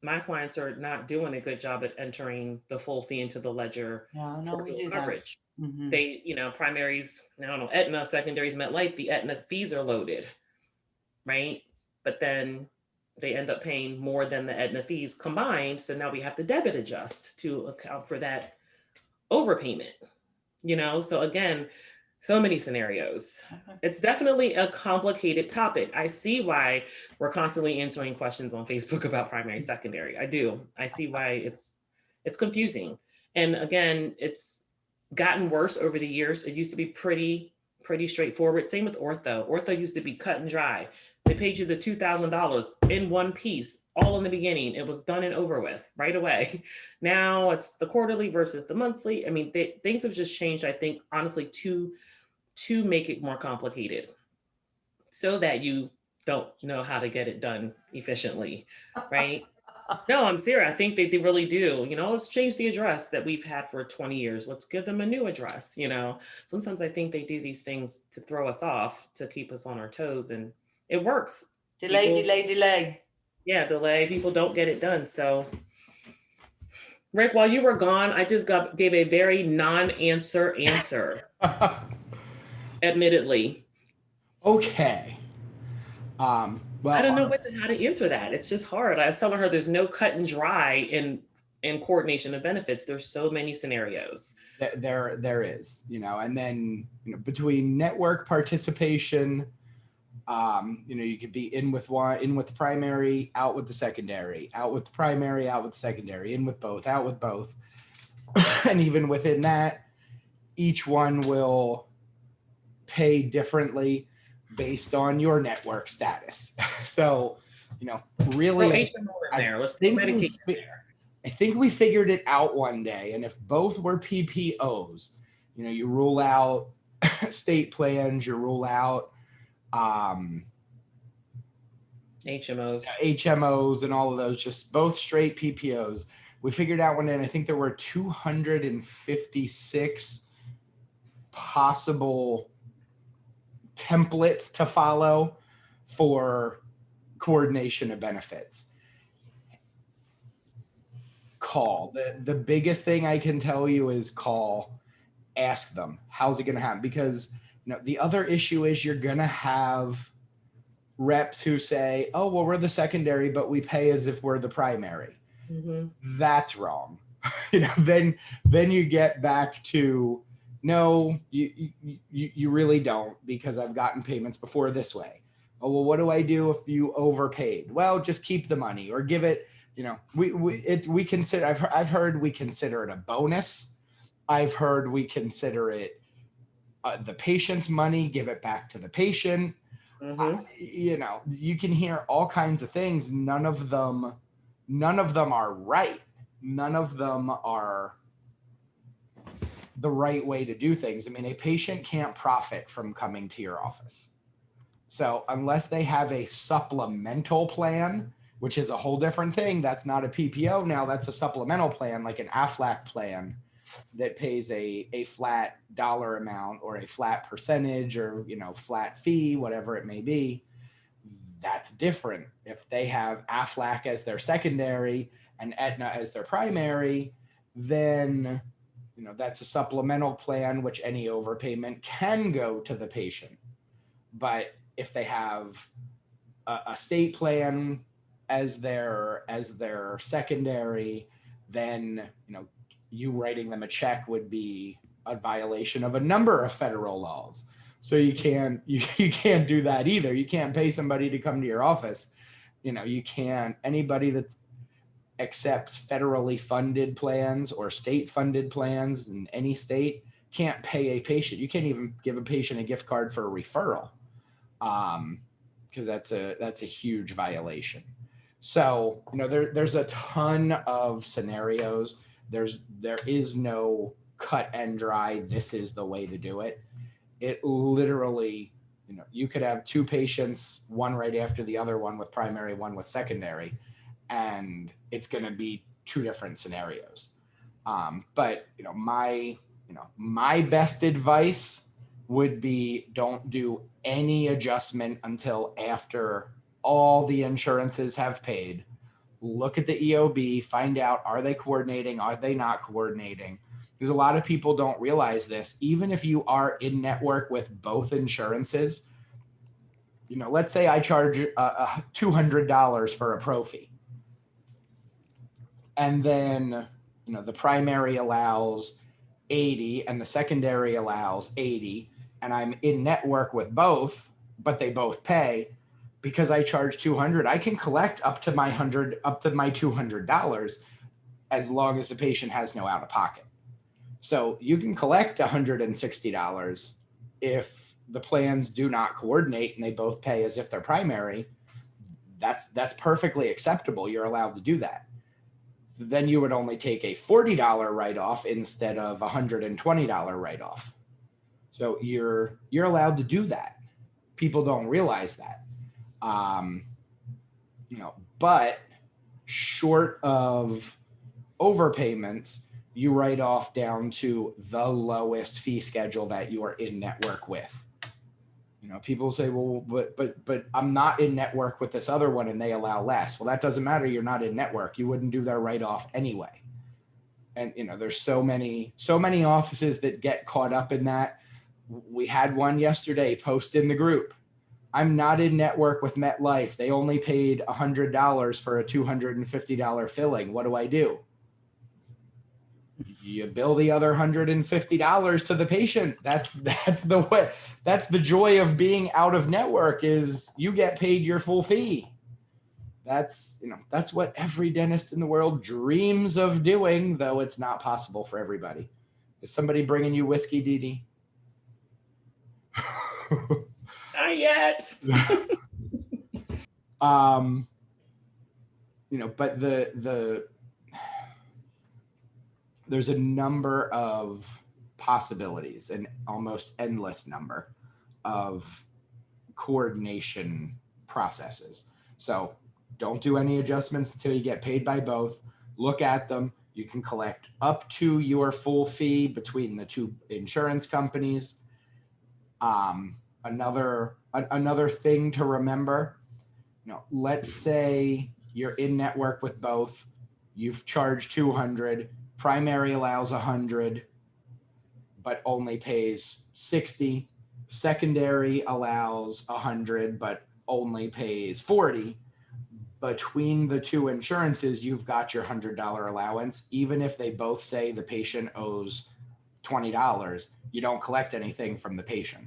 my clients are not doing a good job at entering the full fee into the ledger Yeah, no, for we dual do that. coverage. Mhm. They, primaries, I don't know, Aetna, secondaries, MetLife, the Aetna fees are loaded, right? But then they end up paying more than the Aetna fees combined. So now we have to debit adjust to account for that overpayment, So again, so many scenarios. Okay. It's definitely a complicated topic. I see why we're constantly answering questions on Facebook about primary, secondary. I do. I see why it's confusing. And again, it's gotten worse over the years. It used to be pretty straightforward. Same with ortho. Ortho used to be cut and dry. They paid you the $2,000 in one piece, all in the beginning. It was done and over with right away. Now it's the quarterly versus the monthly. I mean, things have just changed, I think, honestly, to make it more complicated so that you don't know how to get it done efficiently, right? No, I'm serious. I think they really do. Let's change the address that we've had for 20 years. Let's give them a new address. Sometimes I think they do these things to throw us off, to keep us on our toes, and it works. Delay. Yeah, delay. People don't get it done. So, Rick, while you were gone, I just gave a very non-answer answer, admittedly. Okay. Well, I don't know how to answer that. It's just hard. I was telling her there's no cut and dry in coordination of benefits. There's so many scenarios. There is, and then between network participation, you could be in with the primary, out with the secondary, out with the primary, out with the secondary, in with both, out with both. And even within that, each one will pay differently based on your network status. So, really, HMO in there. Let's put medication there. I think we figured it out one day. And if both were PPOs, you rule out state plans, you rule out HMOs and all of those, just both straight PPOs. We figured out one day, and I think there were 256 possible templates to follow for coordination of benefits. call. The biggest thing I can tell you is call, ask them, how's it going to happen? Because the other issue is you're going to have reps who say, oh, well, we're the secondary, but we pay as if we're the primary. That's wrong. Then you get back to, no, you really don't, because I've gotten payments before this way. Oh, well, what do I do if you overpaid? Well, just keep the money or give it, we consider, I've heard we consider it a bonus. I've heard we consider it the patient's money, give it back to the patient. You can hear all kinds of things. None of them are right. None of them are the right way to do things. I mean, a patient can't profit from coming to your office. So unless they have a supplemental plan, which is a whole different thing, that's not a PPO now, that's a supplemental plan, like an AFLAC plan that pays a flat dollar amount or a flat percentage or, flat fee, whatever it may be. That's different. If they have AFLAC as their secondary and Aetna as their primary, then, that's a supplemental plan, which any overpayment can go to the patient. But if they have a state plan as their secondary, then, you writing them a check would be a violation of a number of federal laws. So you can't do that either. You can't pay somebody to come to your office. You can't, anybody that accepts federally funded plans or state funded plans in any state can't pay a patient. You can't even give a patient a gift card for a referral, because that's a huge violation. So, there's a ton of scenarios. There is no cut and dry, this is the way to do it. It literally, you could have two patients, one right after the other, one with primary, one with secondary, and it's going to be two different scenarios. But my best advice would be, don't do any adjustment until after all the insurances have paid. Look at the EOB, find out, are they coordinating? Are they not coordinating? Because a lot of people don't realize this. Even if you are in network with both insurances, let's say I charge $200 for a pro fee. And then, the primary allows 80 and the secondary allows 80, and I'm in network with both, but they both pay. Because I charge $200, I can collect up to my $200 as long as the patient has no out of pocket. So you can collect $160 if the plans do not coordinate and they both pay as if they're primary. That's perfectly acceptable. You're allowed to do that. So then you would only take a $40 write-off instead of a $120 write-off. So you're allowed to do that. People don't realize that. But short of overpayments, you write off down to the lowest fee schedule that you are in network with. People say, well, but I'm not in network with this other one and they allow less. Well, that doesn't matter. You're not in network. You wouldn't do their write-off anyway. And, there's so many offices that get caught up in that. We had one yesterday post in the group. I'm not in network with MetLife. They only paid $100 for a $250 filling. What do I do? You bill the other $150 to the patient. That's the way. That's the joy of being out of network, is you get paid your full fee. That's what every dentist in the world dreams of doing, though it's not possible for everybody. Is somebody bringing you whiskey, Dee Dee? Not yet. But there's a number of possibilities, an almost endless number of coordination processes. So don't do any adjustments until you get paid by both. Look at them. You can collect up to your full fee between the two insurance companies. Another thing to remember, let's say you're in network with both. you've charged 200, primary allows 100, but only pays 60. Secondary allows 100, but only pays 40. Between the two insurances, you've got your $100 allowance. Even if they both say the patient owes $20, you don't collect anything from the patient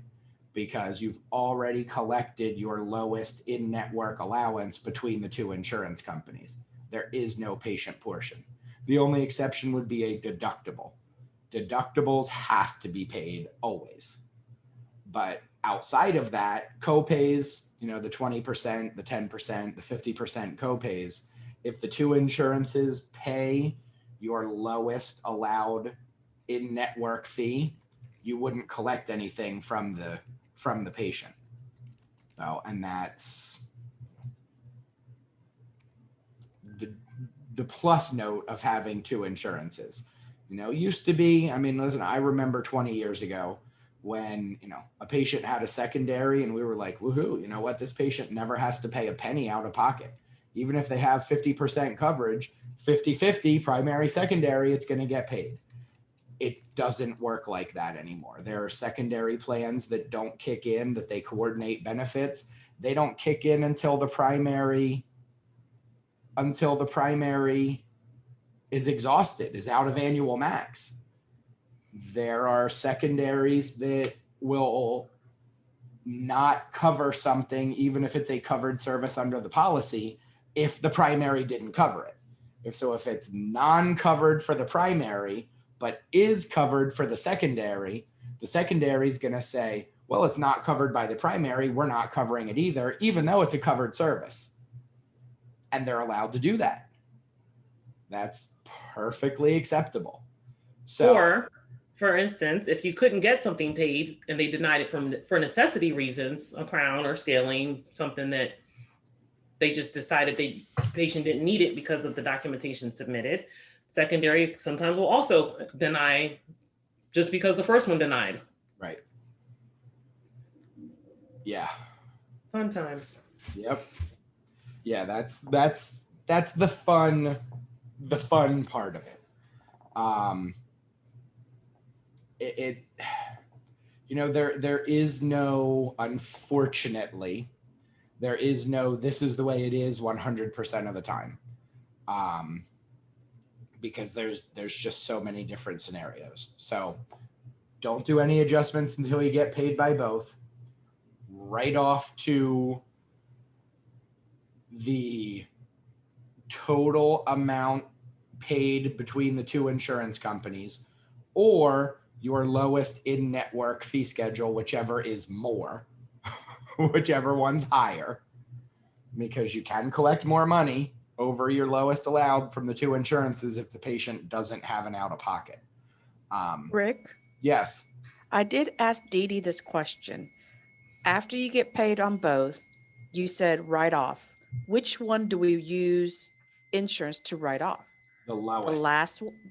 because you've already collected your lowest in-network allowance between the two insurance companies. There is no patient portion. The only exception would be a deductible. Deductibles have to be paid always. But outside of that, copays, you know, the 20%, the 10%, the 50% copays, if the two insurances pay your lowest allowed in-network fee, you wouldn't collect anything from the patient. So, and that's the plus note of having two insurances. You know, used to be, I mean, listen, I remember 20 years ago when, you know, a patient had a secondary and we were like, woohoo, you know what, this patient never has to pay a penny out of pocket. Even if they have 50% coverage, 50-50 primary, secondary, it's going to get paid. It doesn't work like that anymore. There are secondary plans that don't kick in, that they coordinate benefits. They don't kick in until the primary is exhausted, is out of annual max. There are secondaries that will not cover something, even if it's a covered service under the policy, if the primary didn't cover it. If it's non-covered for the primary, but is covered for the secondary is going to say, well, it's not covered by the primary, we're not covering it either, even though it's a covered service. And they're allowed to do that. That's perfectly acceptable. So, or, for instance, if you couldn't get something paid and they denied it for necessity reasons, a crown or scaling, something that they just decided the patient didn't need it because of the documentation submitted, secondary sometimes will also deny just because the first one denied. Right. Yeah. Fun times. Yep. Yeah, that's the fun part of it. You know, there is no, unfortunately, there is no, this is the way it is 100% of the time. Because there's just so many different scenarios. So don't do any adjustments until you get paid by both. Right off to the total amount paid between the two insurance companies, or your lowest in-network fee schedule, whichever is more, whichever one's higher, because you can collect more money over your lowest allowed from the two insurances if the patient doesn't have an out-of-pocket. Rick, Yes. I did ask Dee Dee this question. After you get paid on both, you said write off. Which one do we use insurance to write off? The lowest.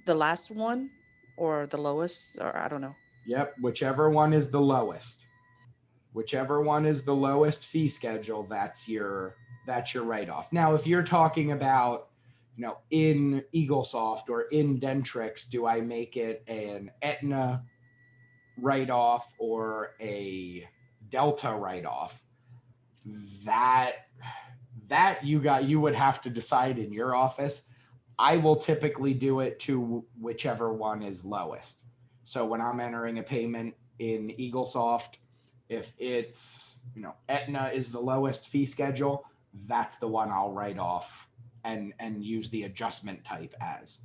The last one or the lowest, or I don't know. Yep, whichever one is the lowest. Whichever one is the lowest fee schedule, that's your write-off. Now, if you're talking about, you know, in EagleSoft or in Dentrix, do I make it an Aetna write-off or a Delta write-off? That you would have to decide in your office. I will typically do it to whichever one is lowest. So when I'm entering a payment in EagleSoft, if it's, you know, Aetna is the lowest fee schedule, that's the one I'll write off and use the adjustment type as.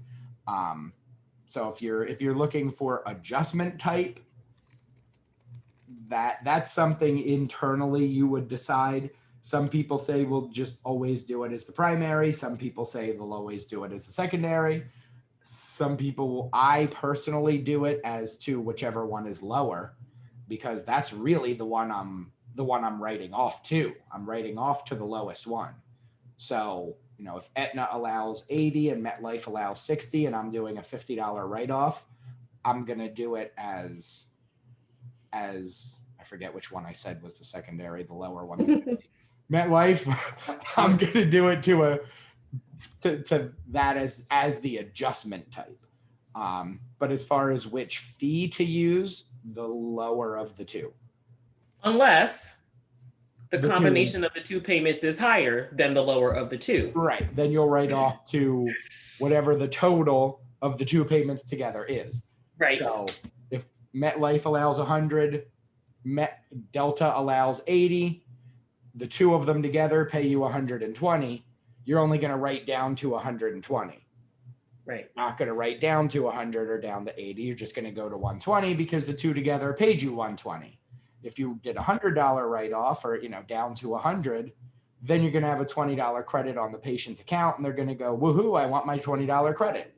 So if you're looking for adjustment type, that's something internally you would decide. Some people say we'll just always do it as the primary. Some people say they'll always do it as the secondary. Some people, I personally do it as to whichever one is lower, because that's really the one I'm writing off to. I'm writing off to the lowest one. So, you know, if Aetna allows 80 and MetLife allows 60 and I'm doing a $50 write-off, I'm going to do it as I forget which one I said was the secondary, the lower one. MetLife, I'm going to do it to to that as the adjustment type. But as far as which fee to use, the lower of the two. Unless the The two. combination of the two payments is higher than the lower of the two. Right. Then you'll write off to whatever the total of the two payments together is. Right. So if MetLife allows 100, Delta allows 80, the two of them together pay you 120, you're only going to write down to 120. Right. Not going to write down to 100 or down to 80. You're just going to go to 120 because the two together paid you 120. If you did $100 write-off or, down to 100, then you're going to have a $20 credit on the patient's account and they're going to go, woohoo, I want my $20 credit.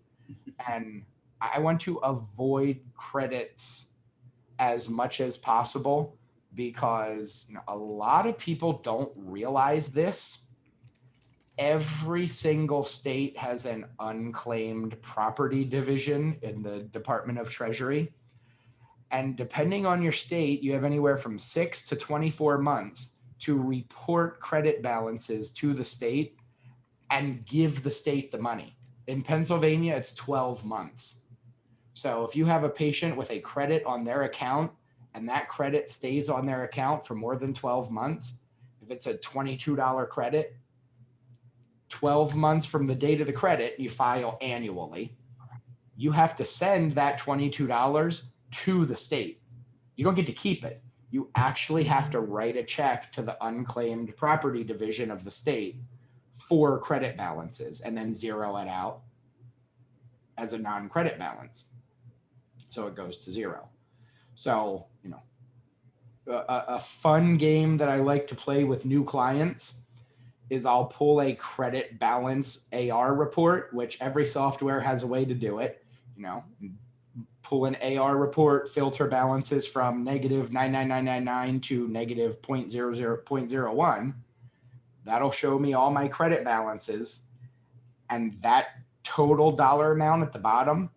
And I want to avoid credits as much as possible because a lot of people don't realize this. Every single state has an unclaimed property division in the Department of Treasury. And depending on your state, you have anywhere from 6 to 24 months to report credit balances to the state and give the state the money. In Pennsylvania, it's 12 months. So if you have a patient with a credit on their account and that credit stays on their account for more than 12 months, if it's a $22 credit, 12 months from the date of the credit, you file annually, you have to send that $22 to the state. You don't get to keep it. You actually have to write a check to the unclaimed property division of the state for credit balances and then zero it out as a non-credit balance. So it goes to zero. So, a fun game that I like to play with new clients is I'll pull a credit balance AR report, which every software has a way to do it, pull an AR report, filter balances from negative 99999 to negative 0.01. That'll show me all my credit balances. And that total dollar amount at the bottom,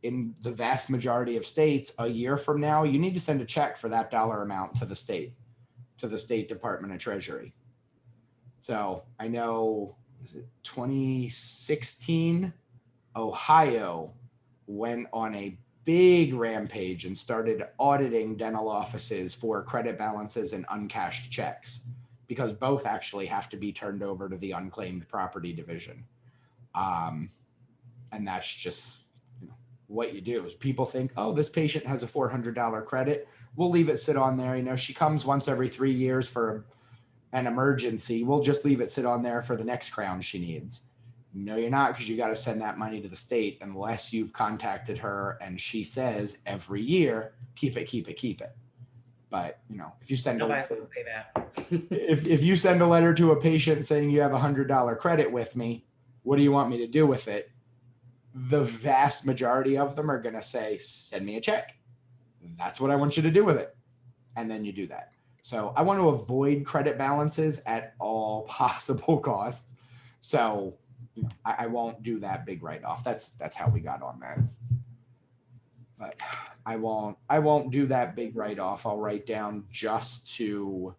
in the vast majority of states, a year from now, you need to send a check for that dollar amount to the State Department of Treasury. So I know 2016, Ohio went on a big rampage and started auditing dental offices for credit balances and uncashed checks, because both actually have to be turned over to the unclaimed property division. And that's just what you do. Is people think, oh, this patient has a $400 credit, we'll leave it sit on there. She comes once every 3 years for an emergency, we'll just leave it sit on there for the next crown she needs. No, you're not, because you got to send that money to the state unless you've contacted her and she says every year, keep it. But if you send Nobody's going to say that. if you send a letter to a patient saying you have $100 credit with me, what do you want me to do with it? The vast majority of them are going to say, send me a check. That's what I want you to do with it. And then you do that. So I want to avoid credit balances at all possible costs. So I won't do that big write-off. That's how we got on that. But I won't do that big write-off. I'll write down just to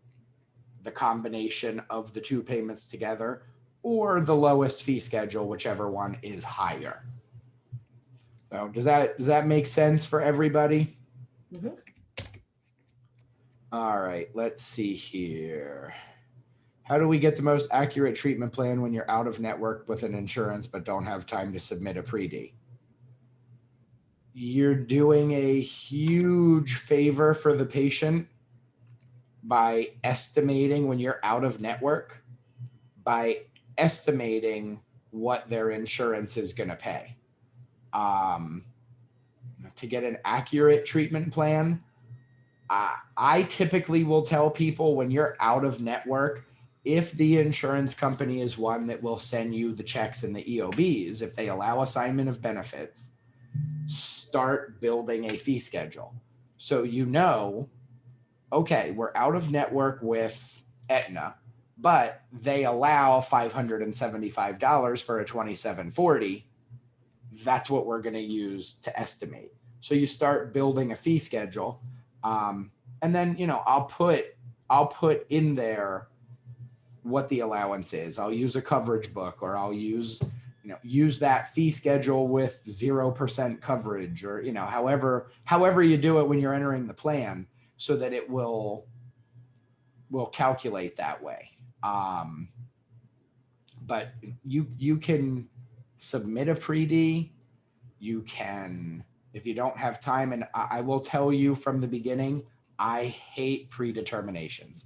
the combination of the two payments together or the lowest fee schedule, whichever one is higher. So does that make sense for everybody? Mhm. All right, let's see here. How do we get the most accurate treatment plan when you're out of network with an insurance but don't have time to submit a pre-D? You're doing a huge favor for the patient by estimating when you're out of network, by estimating what their insurance is going to pay. To get an accurate treatment plan, I typically will tell people when you're out of network, if the insurance company is one that will send you the checks and the EOBs, if they allow assignment of benefits, start building a fee schedule. So okay, we're out of network with Aetna, but they allow $575 for a 2740. That's what we're going to use to estimate. So you start building a fee schedule. And then, I'll put in there what the allowance is. I'll use a coverage book, or I'll use use that fee schedule with 0% coverage, or, however you do it when you're entering the plan, so that it will calculate that way. But you can submit a pre-D. You can, if you don't have time, and I will tell you from the beginning, I hate predeterminations.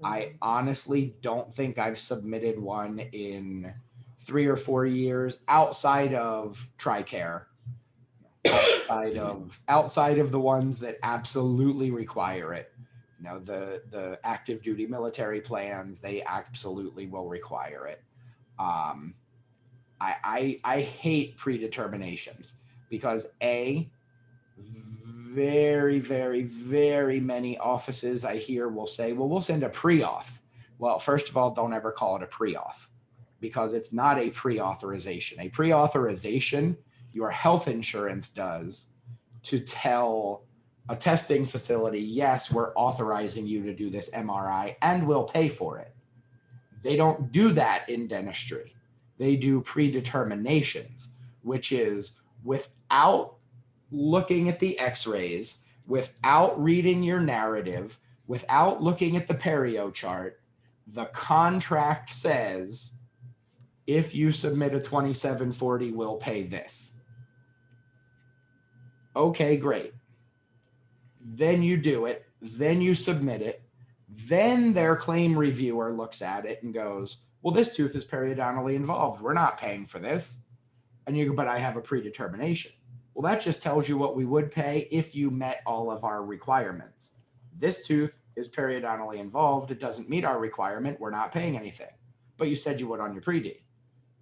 I honestly don't think I've submitted one in 3 or 4 years outside of TRICARE, outside of the ones that absolutely require it. The active duty military plans, they absolutely will require it. I hate predeterminations because very, very, very many offices I hear will say, well, we'll send a pre-auth. Well, first of all, don't ever call it a pre-auth, because it's not a pre-authorization. A pre-authorization, your health insurance does to tell a testing facility, yes, we're authorizing you to do this MRI and we'll pay for it. They don't do that in dentistry. They do predeterminations, which is without looking at the x-rays, without reading your narrative, without looking at the perio chart, the contract says, if you submit a 2740, we'll pay this. Okay, great. Then you do it, then you submit it, then their claim reviewer looks at it and goes, well, this tooth is periodontally involved. We're not paying for this. And you go, but I have a predetermination. Well, that just tells you what we would pay if you met all of our requirements. This tooth is periodontally involved. It doesn't meet our requirement. We're not paying anything. But you said you would on your pre-D.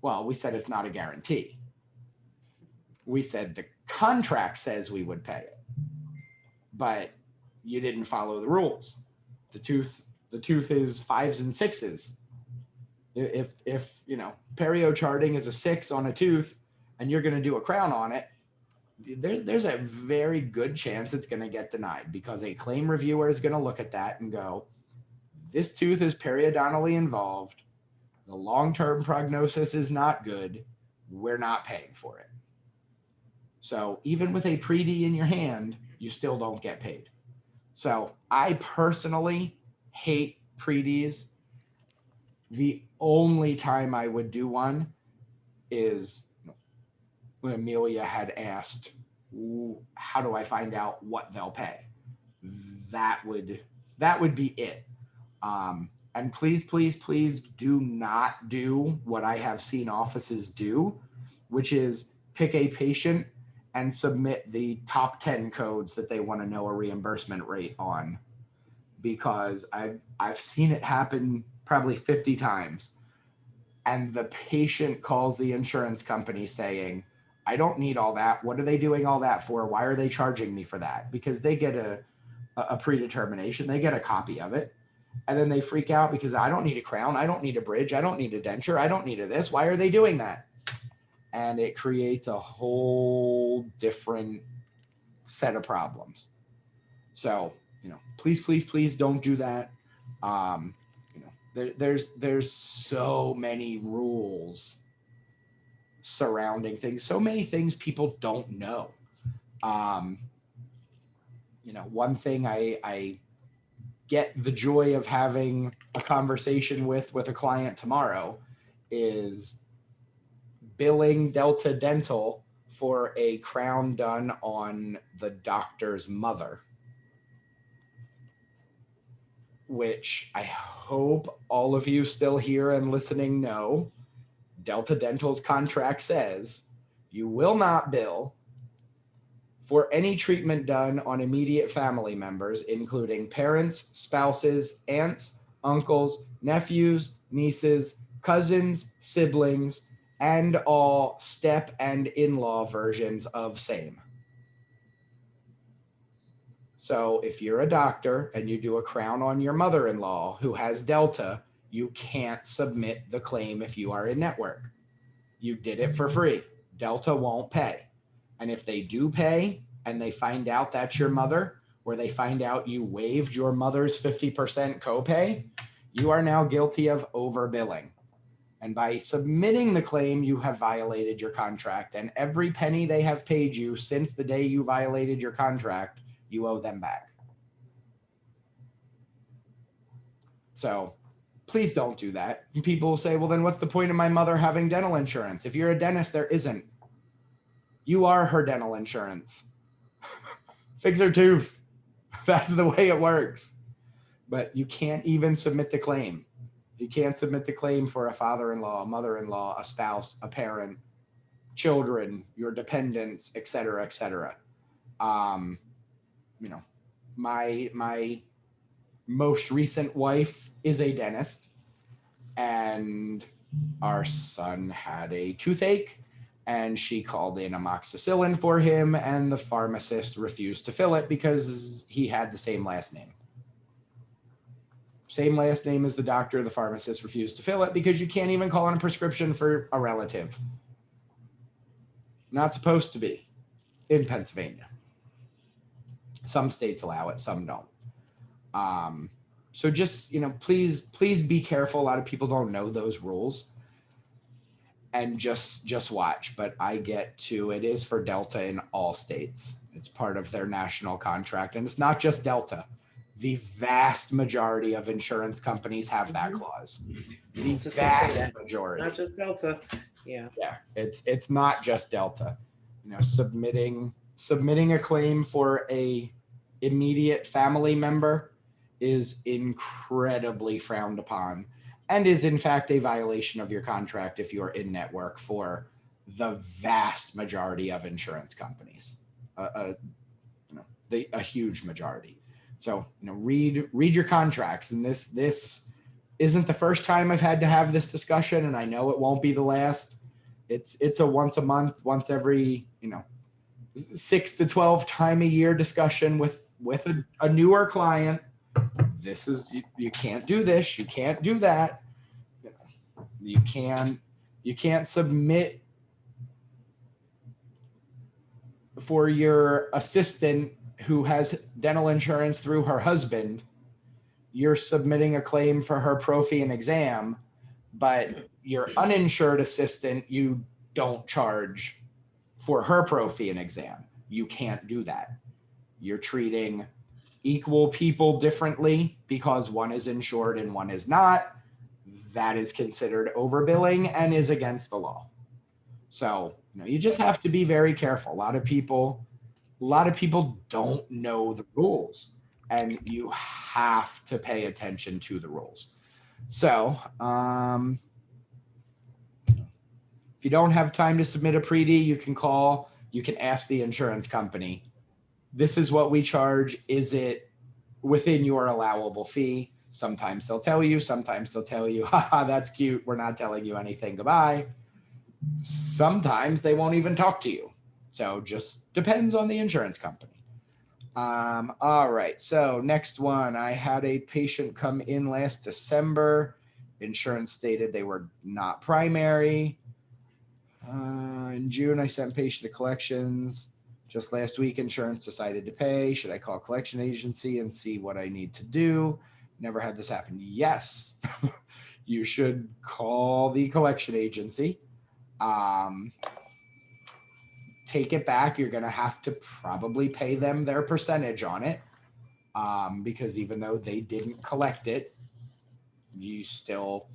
Well, we said it's not a guarantee. We said the contract says we would pay it, but you didn't follow the rules. The tooth is 5s and 6s. If perio charting is a 6 on a tooth and you're going to do a crown on it, there's a very good chance it's going to get denied, because a claim reviewer is going to look at that and go, this tooth is periodontally involved. The long-term prognosis is not good. We're not paying for it. So even with a pre-D in your hand, you still don't get paid. So I personally hate pre-Ds. The only time I would do one is when Amelia had asked, how do I find out what they'll pay? That would be it. And please, please, please do not do what I have seen offices do, which is pick a patient and submit the top 10 codes that they want to know a reimbursement rate on, because I've seen it happen probably 50 times. And the patient calls the insurance company saying, I don't need all that. What are they doing all that for? Why are they charging me for that? Because they get a predetermination. They get a copy of it. And then they freak out because I don't need a crown. I don't need a bridge. I don't need a denture. I don't need a this. Why are they doing that? And it creates a whole different set of problems. So, please, please, please don't do that. There's so many rules surrounding things, so many things people don't know. One thing I get the joy of having a conversation with a client tomorrow is billing Delta Dental for a crown done on the doctor's mother, which I hope all of you still here and listening know. Delta Dental's contract says you will not bill for any treatment done on immediate family members, including parents, spouses, aunts, uncles, nephews, nieces, cousins, siblings, and all step and in-law versions of same. So if you're a doctor and you do a crown on your mother-in-law who has Delta, you can't submit the claim if you are in network. You did it for free. Delta won't pay. And if they do pay and they find out that's your mother, or they find out you waived your mother's 50% copay, you are now guilty of overbilling. And by submitting the claim, you have violated your contract. And every penny they have paid you since the day you violated your contract, you owe them back. So please don't do that. And people will say, well, then what's the point of my mother having dental insurance? If you're a dentist, there isn't. You are her dental insurance. Fix her tooth. That's the way it works. But you can't even submit the claim. You can't submit the claim for a father-in-law, a mother-in-law, a spouse, a parent, children, your dependents, et cetera, et cetera. You know, my most recent wife is a dentist, and our son had a toothache, and she called in amoxicillin for him, and the pharmacist refused to fill it because he had the same last name. Same last name as the doctor, the pharmacist refused to fill it because you can't even call in a prescription for a relative. Not supposed to be in Pennsylvania. Some states allow it, some don't. So just, you know, please be careful. A lot of people don't know those rules, and just watch. But I get to, it is for Delta in all states. It's part of their national contract, and it's not just Delta. The vast majority of insurance companies have that clause. The Just gonna say vast that. majority. Not just Delta. Yeah. Yeah, it's not just Delta. You know, submitting a claim for a immediate family member is incredibly frowned upon, and is in fact a violation of your contract if you're in network for the vast majority of insurance companies. A huge majority. So, you know, read your contracts. And this isn't the first time I've had to have this discussion, and I know it won't be the last. It's a once a month, once every, 6 to 12 time a year discussion with a newer client. This is, you can't do this, you can't do that. You can't submit for your assistant who has dental insurance through her husband. You're submitting a claim for her prophy and exam, but your uninsured assistant, you don't charge for her prophy and exam. You can't do that. You're treating equal people differently because one is insured and one is not. That is considered overbilling and is against the law. So, you just have to be very careful. A lot of people don't know the rules, and you have to pay attention to the rules. So, if you don't have time to submit a pre-D, you can ask the insurance company, this is what we charge. Is it within your allowable fee? Sometimes they'll tell you, haha, that's cute, we're not telling you anything, goodbye. Sometimes they won't even talk to you. So just depends on the insurance company. All right, so next one, I had a patient come in last December. Insurance stated they were not primary. In June, I sent patient to collections. Just last week, insurance decided to pay. Should I call collection agency and see what I need to do? Never had this happen. Yes, you should call the collection agency. Take it back. You're going to have to probably pay them their percentage on it, because even though they didn't collect it, you still,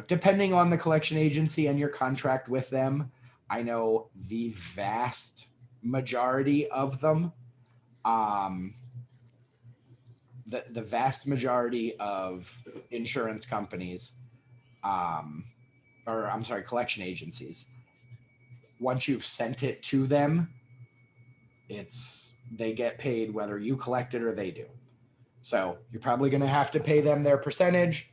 depending on the collection agency and your contract with them, I know the vast majority of them, the vast majority of insurance companies, collection agencies, once you've sent it to them, they get paid whether you collect it or they do. So you're probably going to have to pay them their percentage,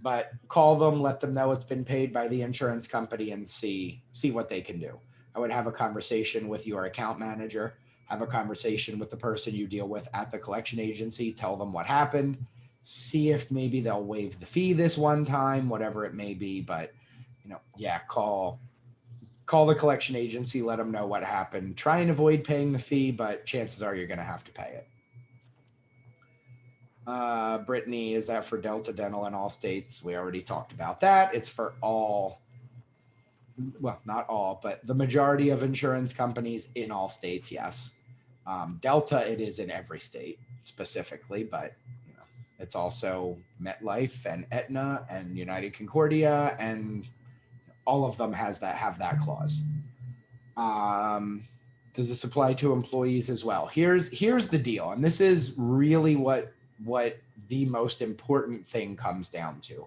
but call them, let them know it's been paid by the insurance company, and see what they can do. I would have a conversation with your account manager, have a conversation with the person you deal with at the collection agency, tell them what happened, see if maybe they'll waive the fee this one time, whatever it may be. But, call the collection agency, let them know what happened. Try and avoid paying the fee, but chances are you're going to have to pay it. Brittany, is that for Delta Dental in all states? We already talked about that. It's for all well, not all, but the majority of insurance companies in all states, yes. Delta, it is in every state specifically, but you know, it's also MetLife and Aetna and United Concordia, and all of them have that clause. Does this apply to employees as well? Here's the deal, and this is really what the most important thing comes down to.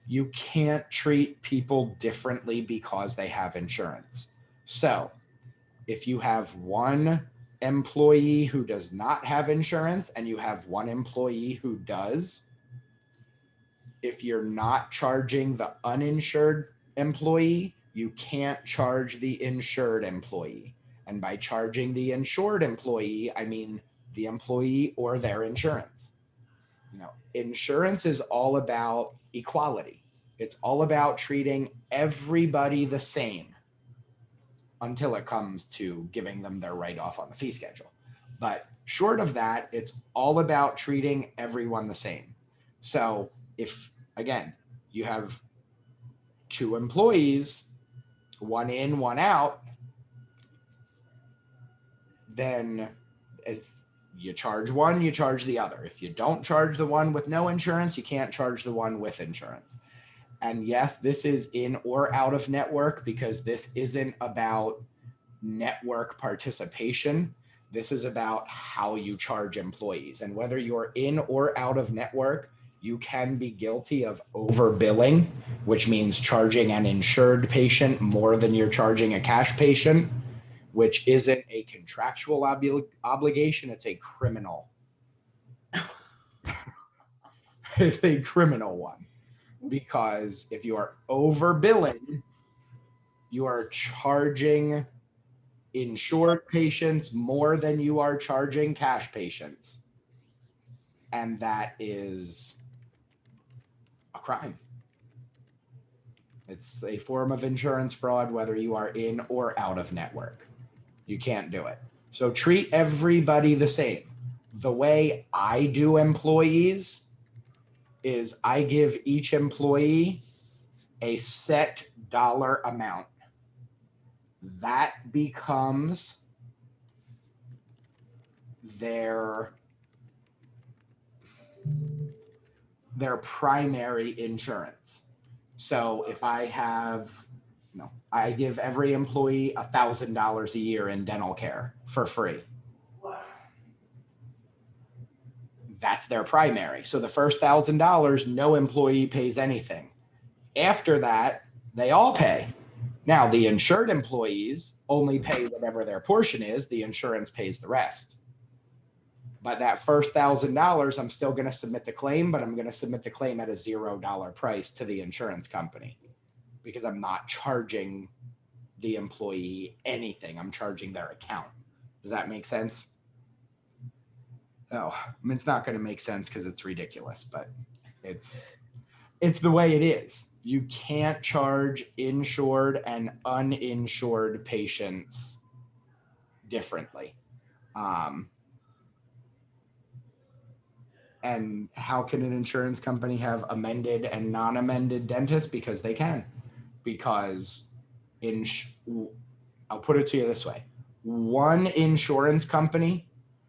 You can't treat people differently because they have insurance. So if you have one employee who does not have insurance and you have one employee who does, if you're not charging the uninsured employee, you can't charge the insured employee. And by charging the insured employee, I mean the employee or their insurance. You know, insurance is all about equality. It's all about treating everybody the same until it comes to giving them their write-off on the fee schedule. But short of that, it's all about treating everyone the same. So if, again, you have two employees, one in, one out, then if you charge one, you charge the other. If you don't charge the one with no insurance, you can't charge the one with insurance. And yes, this is in or out of network because this isn't about network participation. This is about how you charge employees. And whether you're in or out of network, you can be guilty of overbilling, which means charging an insured patient more than you're charging a cash patient, which isn't a contractual obligation. It's a criminal. It's a criminal one. Because if you are overbilling, you are charging insured patients more than you are charging cash patients. And that is a crime. It's a form of insurance fraud, whether you are in or out of network. You can't do it. So treat everybody the same. The way I do employees is I give each employee a set dollar amount. That becomes their primary insurance. So if I have, I give every employee $1,000 a year in dental care for free. That's their primary. So the first $1,000, no employee pays anything. After that, they all pay. Now, the insured employees only pay whatever their portion is. The insurance pays the rest. But that first $1,000, I'm still going to submit the claim, but I'm going to submit the claim at a $0 price to the insurance company because I'm not charging the employee anything. I'm charging their account. Does that make sense? Oh, I mean, it's not going to make sense because it's ridiculous, but it's the way it is. You can't charge insured and uninsured patients differently. And how can an insurance company have amended and non-amended dentists? Because they can. Because I'll put it to you this way. One insurance company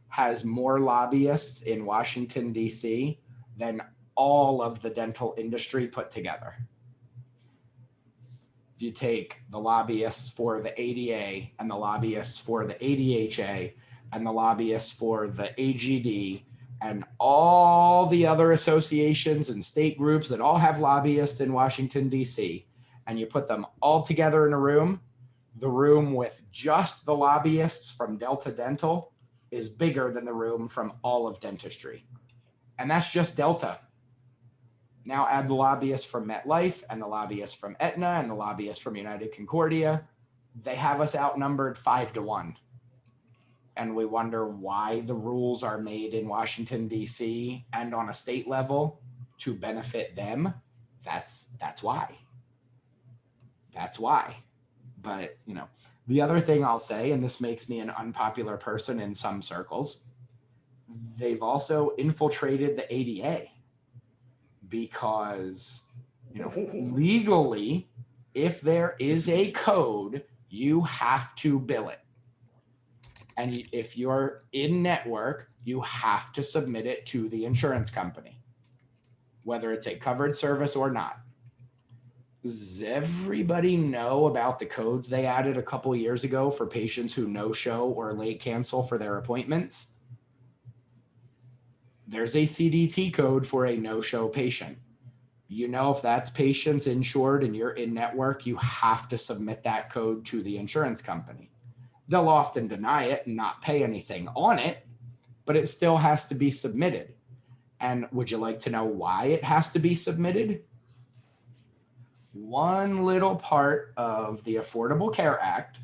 has more lobbyists in Washington, D.C. than all of the dental industry put together. If you take the lobbyists for the ADA and the lobbyists for the ADHA and the lobbyists for the AGD and all the other associations and state groups that all have lobbyists in Washington, D.C., and you put them all together in a room, the room with just the lobbyists from Delta Dental is bigger than the room from all of dentistry. And that's just Delta. Now add the lobbyists from MetLife and the lobbyists from Aetna and the lobbyists from United Concordia. They have us outnumbered 5-1. And we wonder why the rules are made in Washington, D.C. and on a state level to benefit them. That's why. That's why. But, the other thing I'll say, and this makes me an unpopular person in some circles, they've also infiltrated the ADA because, legally if there is a code, you have to bill it. And if you're in network, you have to submit it to the insurance company, whether it's a covered service or not. Does everybody know about the codes they added a couple years ago for patients who no-show or late cancel for their appointments? There's a CDT code for a no-show patient. You know, if that's patients insured and you're in network, you have to submit that code to the insurance company. They'll often deny it and not pay anything on it, but it still has to be submitted. And would you like to know why it has to be submitted? One little part of the Affordable Care Act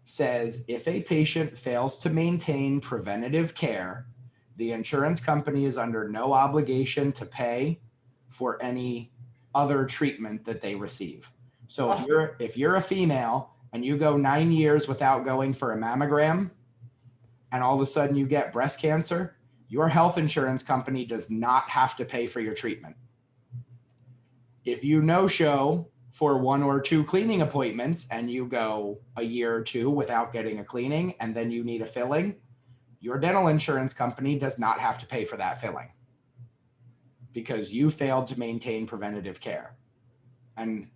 says if a patient fails to maintain preventative care, the insurance company is under no obligation to pay for any other treatment that they receive. So if you're a female and you go 9 years without going for a mammogram, and all of a sudden you get breast cancer, your health insurance company does not have to pay for your treatment. If you no-show for 1 or 2 cleaning appointments and you go a year or 2 without getting a cleaning and then you need a filling, your dental insurance company does not have to pay for that filling because you failed to maintain preventative care. And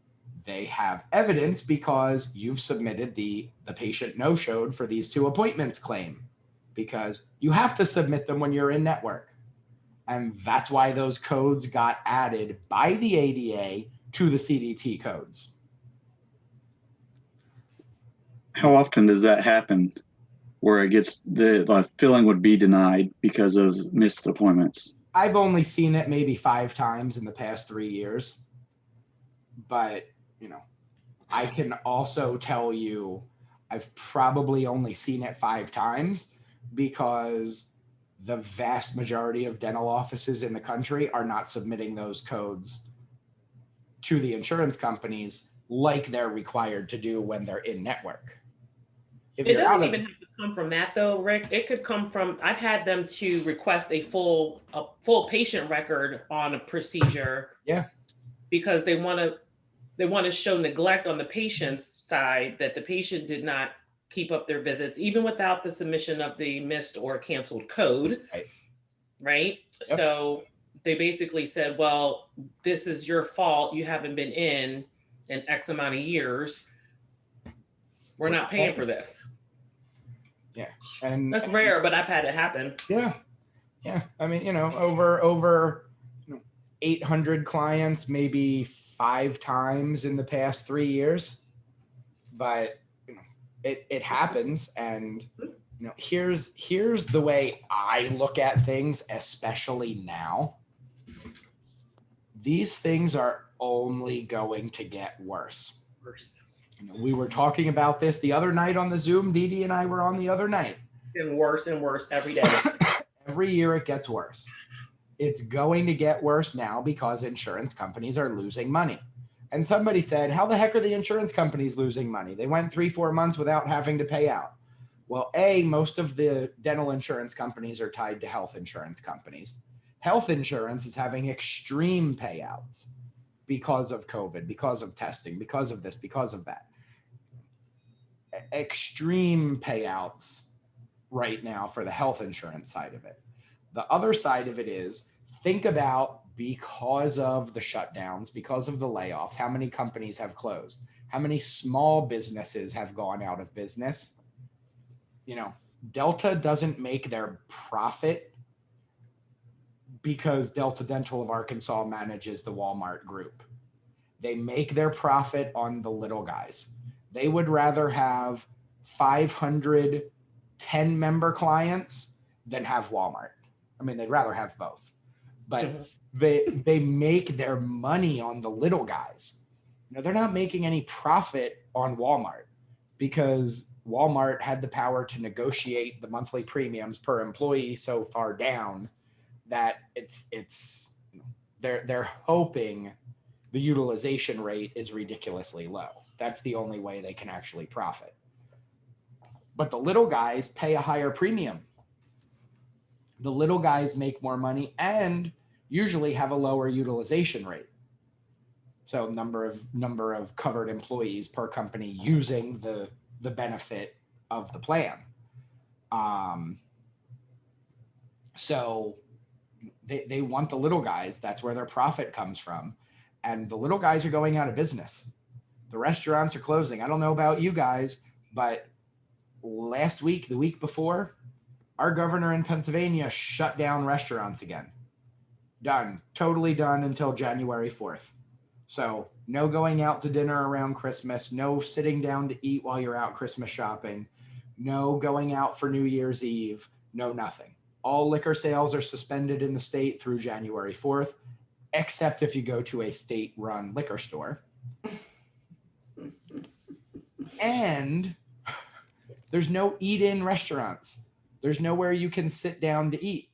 they have evidence because you've submitted the patient no-showed for these 2 appointments claim, because you have to submit them when you're in network. And that's why those codes got added by the ADA to the CDT codes. How often does that happen where it gets the filling would be denied because of missed appointments? I've only seen it maybe 5 times in the past 3 years, but you know, I can also tell you I've probably only seen it 5 times because the vast majority of dental offices in the country are not submitting those codes to the insurance companies like they're required to do when they're in network. If It you're out doesn't of- even have to come from that though, Rick. It could come from, I've had them to request a full patient record on a procedure. Yeah. Because they want to show neglect on the patient's side, that the patient did not keep up their visits, even without the submission of the missed or canceled code. Right. Yep. So they basically said, well, this is your fault. You haven't been in X amount of years. We're not paying for this. Yeah. And That's rare, but I've had it happen. Yeah. Yeah. I mean, you know, over 800 clients, maybe 5 times in the past 3 years, but you know, it happens. And you know, here's the way I look at things, especially now. These things are only going to get worse. You know, we were talking about this the other night on the Zoom. Dee Dee and I were on the other night. And worse every day. Every year it gets worse. It's going to get worse now because insurance companies are losing money. And somebody said, how the heck are the insurance companies losing money? They went 3-4 months without having to pay out. Well, most of the dental insurance companies are tied to health insurance companies. Health insurance is having extreme payouts because of COVID, because of testing, because of this, because of that. Extreme payouts right now for the health insurance side of it. The other side of it is, think about, because of the shutdowns, because of the layoffs, how many companies have closed? How many small businesses have gone out of business? You know, Delta doesn't make their profit because Delta Dental of Arkansas manages the Walmart group. They make their profit on the little guys. They would rather have 500 10-member clients than have Walmart. I mean, they'd rather have both, but they make their money on the little guys. You know, they're not making any profit on Walmart because Walmart had the power to negotiate the monthly premiums per employee so far down that it's they're hoping the utilization rate is ridiculously low. That's the only way they can actually profit. But the little guys pay a higher premium. The little guys make more money and usually have a lower utilization rate. So number of covered employees per company using the benefit of the plan. So they want the little guys. That's where their profit comes from. And the little guys are going out of business. The restaurants are closing. I don't know about you guys, but last week, the week before, our governor in Pennsylvania shut down restaurants again. Done. Totally done until January 4th. So no going out to dinner around Christmas, no sitting down to eat while you're out Christmas shopping, no going out for New Year's Eve, no nothing. All liquor sales are suspended in the state through January 4th, except if you go to a state-run liquor store. And there's no eat-in restaurants. There's nowhere you can sit down to eat.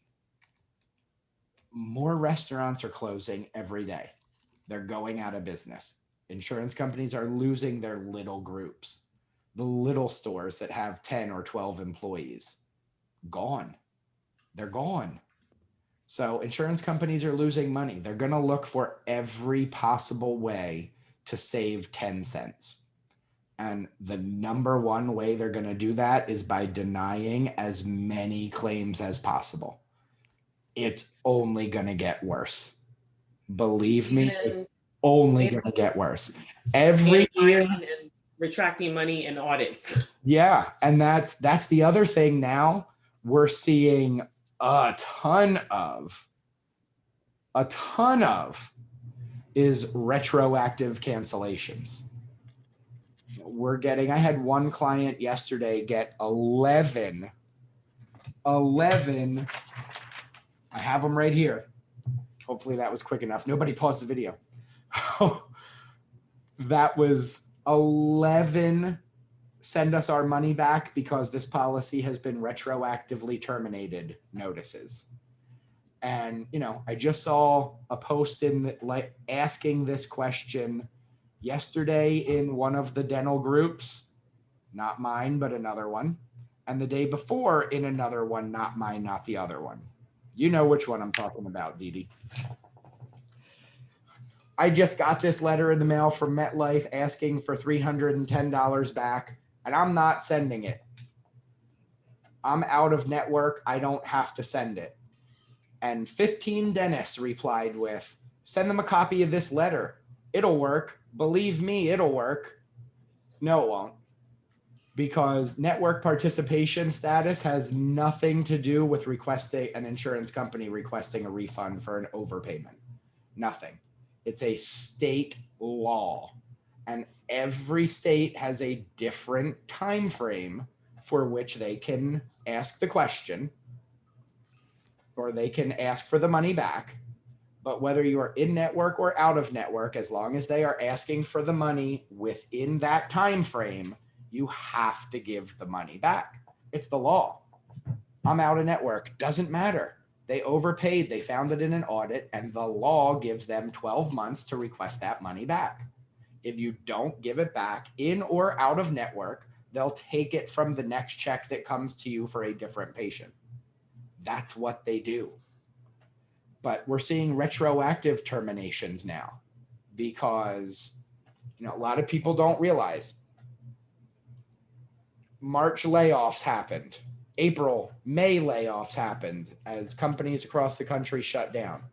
More restaurants are closing every day. They're going out of business. Insurance companies are losing their little groups. The little stores that have 10 or 12 employees, gone. They're gone. So insurance companies are losing money. They're going to look for every possible way to save 10 cents. And the number one way they're going to do that is by denying as many claims as possible. It's only going to get worse. Believe me, it's only going to get worse. Every year, retracting money and audits. Yeah, and that's the other thing now. We're seeing a ton of is retroactive cancellations. I had one client yesterday get 11, I have them right here. Hopefully that was quick enough. Nobody paused the video. That was 11 send us our money back because this policy has been retroactively terminated notices. And, I just saw a post asking this question yesterday in one of the dental groups, not mine, but another one. And the day before in another one, not mine, not the other one. You know which one I'm talking about, Dee. I just got this letter in the mail from MetLife asking for $310 back, and I'm not sending it. I'm out of network. I don't have to send it. And 15 dentists replied with, send them a copy of this letter. It'll work. Believe me, it'll work. No, it won't. Because network participation status has nothing to do with requesting an insurance company requesting a refund for an overpayment. Nothing. It's a state law, and every state has a different time frame for which they can ask the question or they can ask for the money back. But whether you are in network or out of network, as long as they are asking for the money within that time frame, you have to give the money back. It's the law. I'm out of network. Doesn't matter. They overpaid. They found it in an audit, and the law gives them 12 months to request that money back. If you don't give it back in or out of network, they'll take it from the next check that comes to you for a different patient. That's what they do. But we're seeing retroactive terminations now because, a lot of people don't realize March layoffs happened. April, May layoffs happened as companies across the country shut down.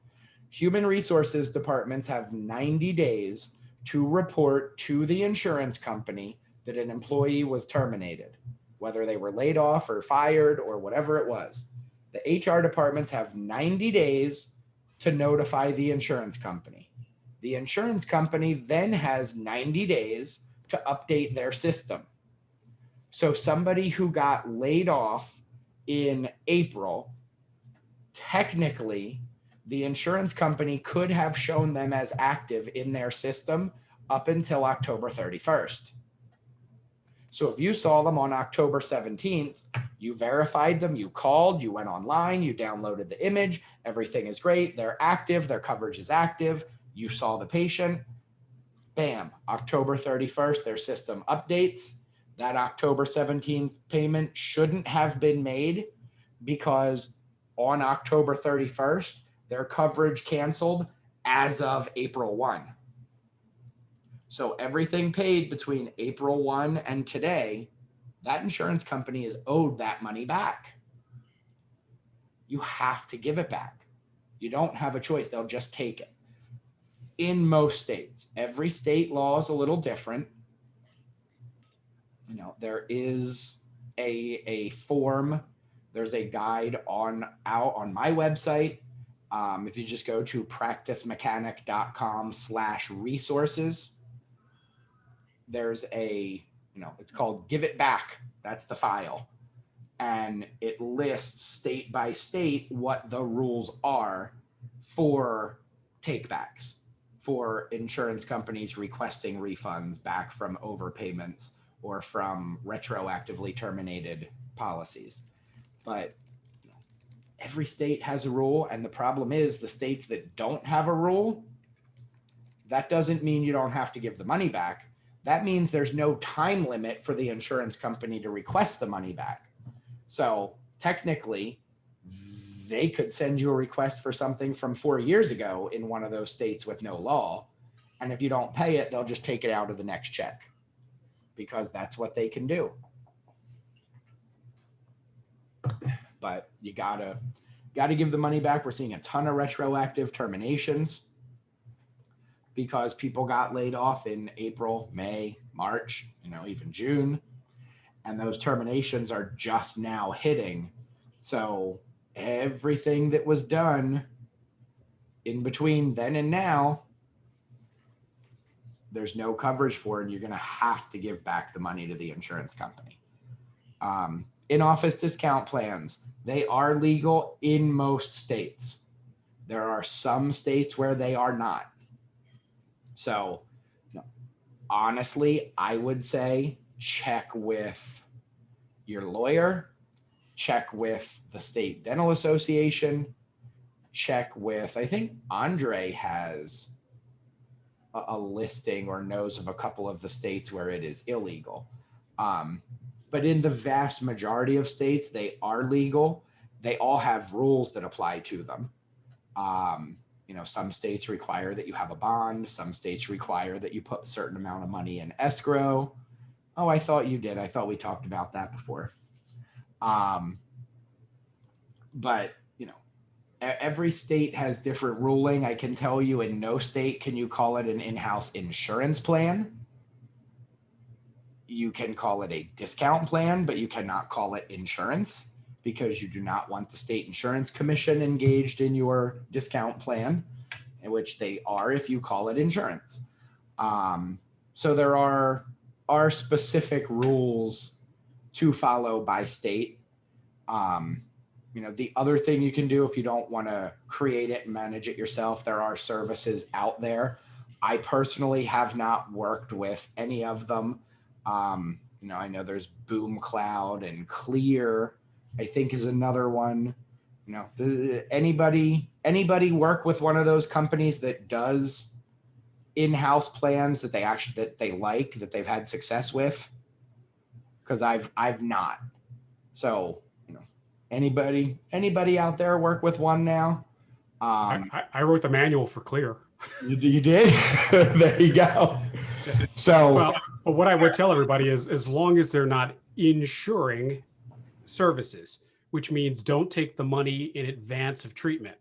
Human resources departments have 90 days to report to the insurance company that an employee was terminated, whether they were laid off or fired or whatever it was. The HR departments have 90 days to notify the insurance company. The insurance company then has 90 days to update their system. So somebody who got laid off in April, technically, the insurance company could have shown them as active in their system up until October 31st. So if you saw them on October 17th, you verified them, you called, you went online, you downloaded the image, everything is great, they're active, their coverage is active, you saw the patient, bam, October 31st, their system updates. That October 17th payment shouldn't have been made because on October 31st, their coverage canceled as of April 1. So everything paid between April 1 and today, that insurance company is owed that money back. You have to give it back. You don't have a choice. They'll just take it. In most states, every state law is a little different. You know, there is a form, there's a guide out on my website. If you just go to practicemechanic.com/resources, there's it's called Give It Back. That's the file. And it lists state by state what the rules are for takebacks, for insurance companies requesting refunds back from overpayments or from retroactively terminated policies. But every state has a rule, and the problem is the states that don't have a rule, that doesn't mean you don't have to give the money back. That means there's no time limit for the insurance company to request the money back. So technically, they could send you a request for something from 4 years ago in one of those states with no law. And if you don't pay it, they'll just take it out of the next check because that's what they can do. But you gotta give the money back. We're seeing a ton of retroactive terminations because people got laid off in April, May, March, even June. And those terminations are just now hitting. So everything that was done in between then and now, there's no coverage for, and you're going to have to give back the money to the insurance company. In-office discount plans, they are legal in most states. There are some states where they are not. So honestly, I would say check with your lawyer, check with the State Dental Association, check with, I think Andre has a listing or knows of a couple of the states where it is illegal. But in the vast majority of states, they are legal. They all have rules that apply to them. Some states require that you have a bond. Some states require that you put a certain amount of money in escrow. Oh, I thought you did. I thought we talked about that before. But every state has different ruling. I can tell you in no state can you call it an in-house insurance plan. You can call it a discount plan, but you cannot call it insurance because you do not want the state insurance commission engaged in your discount plan, in which they are if you call it insurance. So there are specific rules to follow by state. The other thing you can do if you don't want to create it and manage it yourself, there are services out there. I personally have not worked with any of them. I know there's Boom Cloud and Clear, I think is another one. Anybody work with one of those companies that does in-house plans that that they've had success with? Because I've not. So anybody out there work with one now? I wrote the manual for Clear. You did? There you go. So but what I would tell everybody is, as long as they're not insuring services, which means don't take the money in advance of treatment.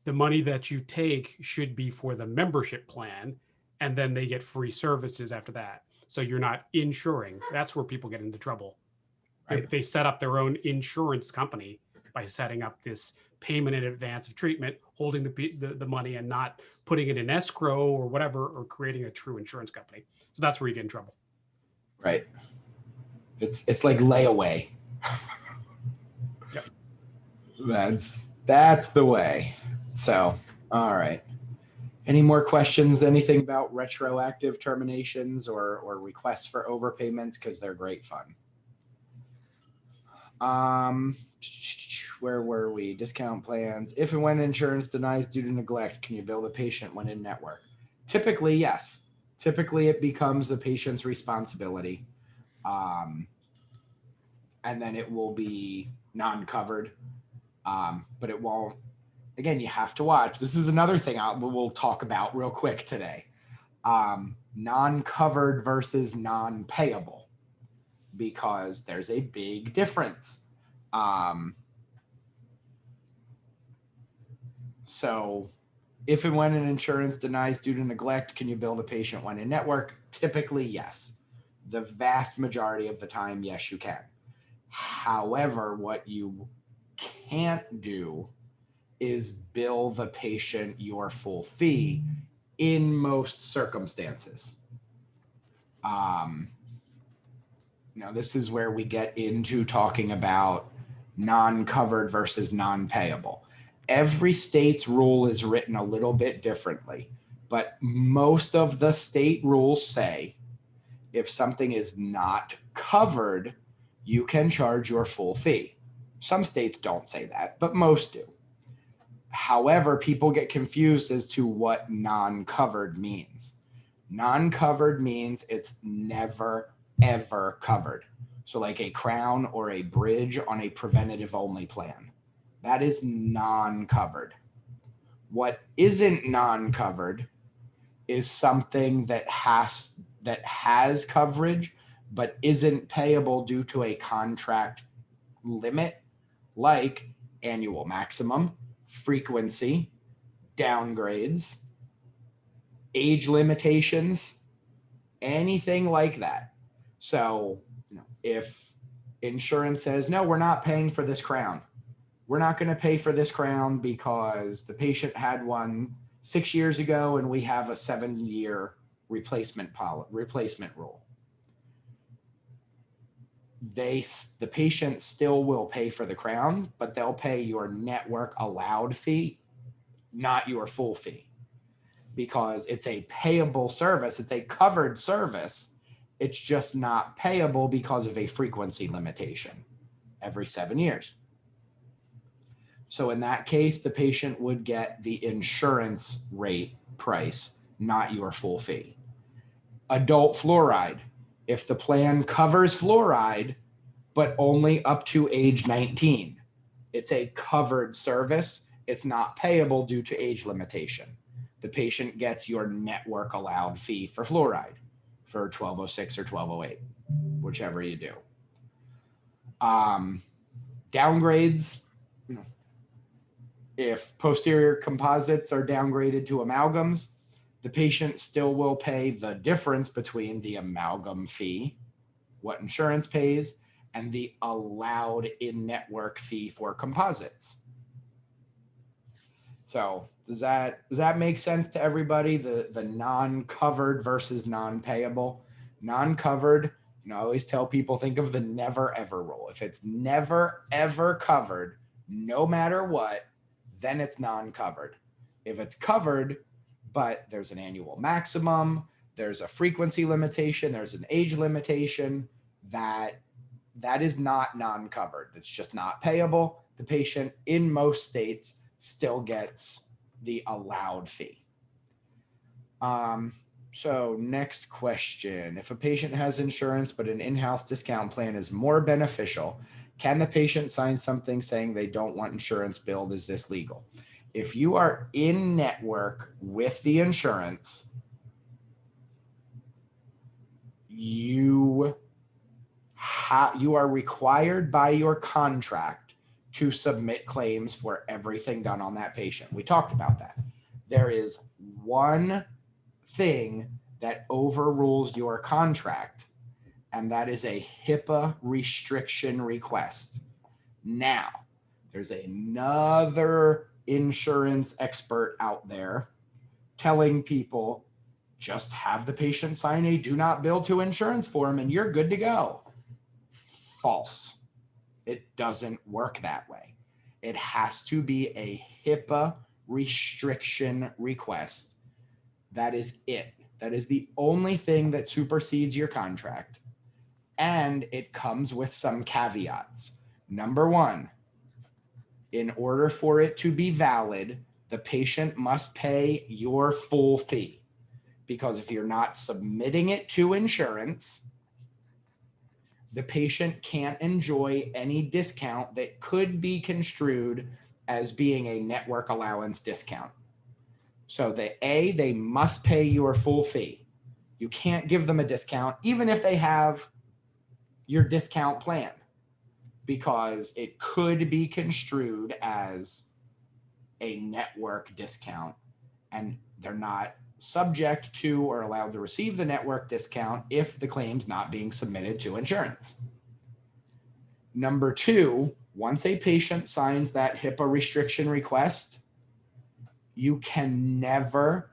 The money that you take should be for the membership plan, and then they get free services after that. So you're not insuring. That's where people get into trouble. Right? They set up their own insurance company by setting up this payment in advance of treatment, holding the money and not putting it in escrow or whatever, or creating a true insurance company. So that's where you get in trouble. Right. It's like layaway. Yep. That's the way. So, all right. Any more questions? Anything about retroactive terminations or requests for overpayments? Because they're great fun. Where were we? Discount plans. If and when insurance denies due to neglect, can you bill the patient when in network? Typically, yes. Typically, it becomes the patient's responsibility. And then it will be non-covered. But it won't. Again, you have to watch. This is another thing we'll talk about real quick today. Non-covered versus non-payable, because there's a big difference. So if and when an insurance denies due to neglect, can you bill the patient when in network? Typically, yes. The vast majority of the time, yes, you can. However, what you can't do is bill the patient your full fee in most circumstances. Now, this is where we get into talking about non-covered versus non-payable. Every state's rule is written a little bit differently, but most of the state rules say if something is not covered, you can charge your full fee. Some states don't say that, but most do. However, people get confused as to what non-covered means. Non-covered means it's never, ever covered. So like a crown or a bridge on a preventative only plan. That is non-covered. What isn't non-covered is something that has coverage but isn't payable due to a contract limit, like annual maximum, frequency, downgrades, age limitations, anything like that. So, if insurance says, no, we're not paying for this crown. We're not going to pay for this crown because the patient had one 6 years ago and we have a 7-year replacement rule. The patient still will pay for the crown, but they'll pay your network allowed fee, not your full fee, because it's a payable service. It's a covered service. It's just not payable because of a frequency limitation every 7 years. So in that case, the patient would get the insurance rate price, not your full fee. Adult fluoride. If the plan covers fluoride, but only up to age 19, it's a covered service. It's not payable due to age limitation. The patient gets your network allowed fee for fluoride for 1206 or 1208, whichever you do. Downgrades. If posterior composites are downgraded to amalgams, the patient still will pay the difference between the amalgam fee, what insurance pays, and the allowed in-network fee for composites. So does that make sense to everybody? The non-covered versus non-payable. Non-covered, I always tell people, think of the never ever rule. If it's never ever covered, no matter what, then it's non-covered. If it's covered, but there's an annual maximum, there's a frequency limitation, there's an age limitation, that is not non-covered. It's just not payable. The patient in most states still gets the allowed fee. So next question. If a patient has insurance, but an in-house discount plan is more beneficial, can the patient sign something saying they don't want insurance billed? Is this legal? If you are in network with the insurance, you are required by your contract to submit claims for everything done on that patient. We talked about that. There is one thing that overrules your contract, and that is a HIPAA restriction request. Now, there's another insurance expert out there telling people, just have the patient sign a do not bill to insurance form and you're good to go. False. It doesn't work that way. It has to be a HIPAA restriction request. That is it. That is the only thing that supersedes your contract. And it comes with some caveats. Number one, in order for it to be valid, the patient must pay your full fee. Because if you're not submitting it to insurance, the patient can't enjoy any discount that could be construed as being a network allowance discount. So they must pay your full fee. You can't give them a discount, even if they have your discount plan, because it could be construed as a network discount, and they're not subject to or allowed to receive the network discount if the claim's not being submitted to insurance. Number two, once a patient signs that HIPAA restriction request, you can never,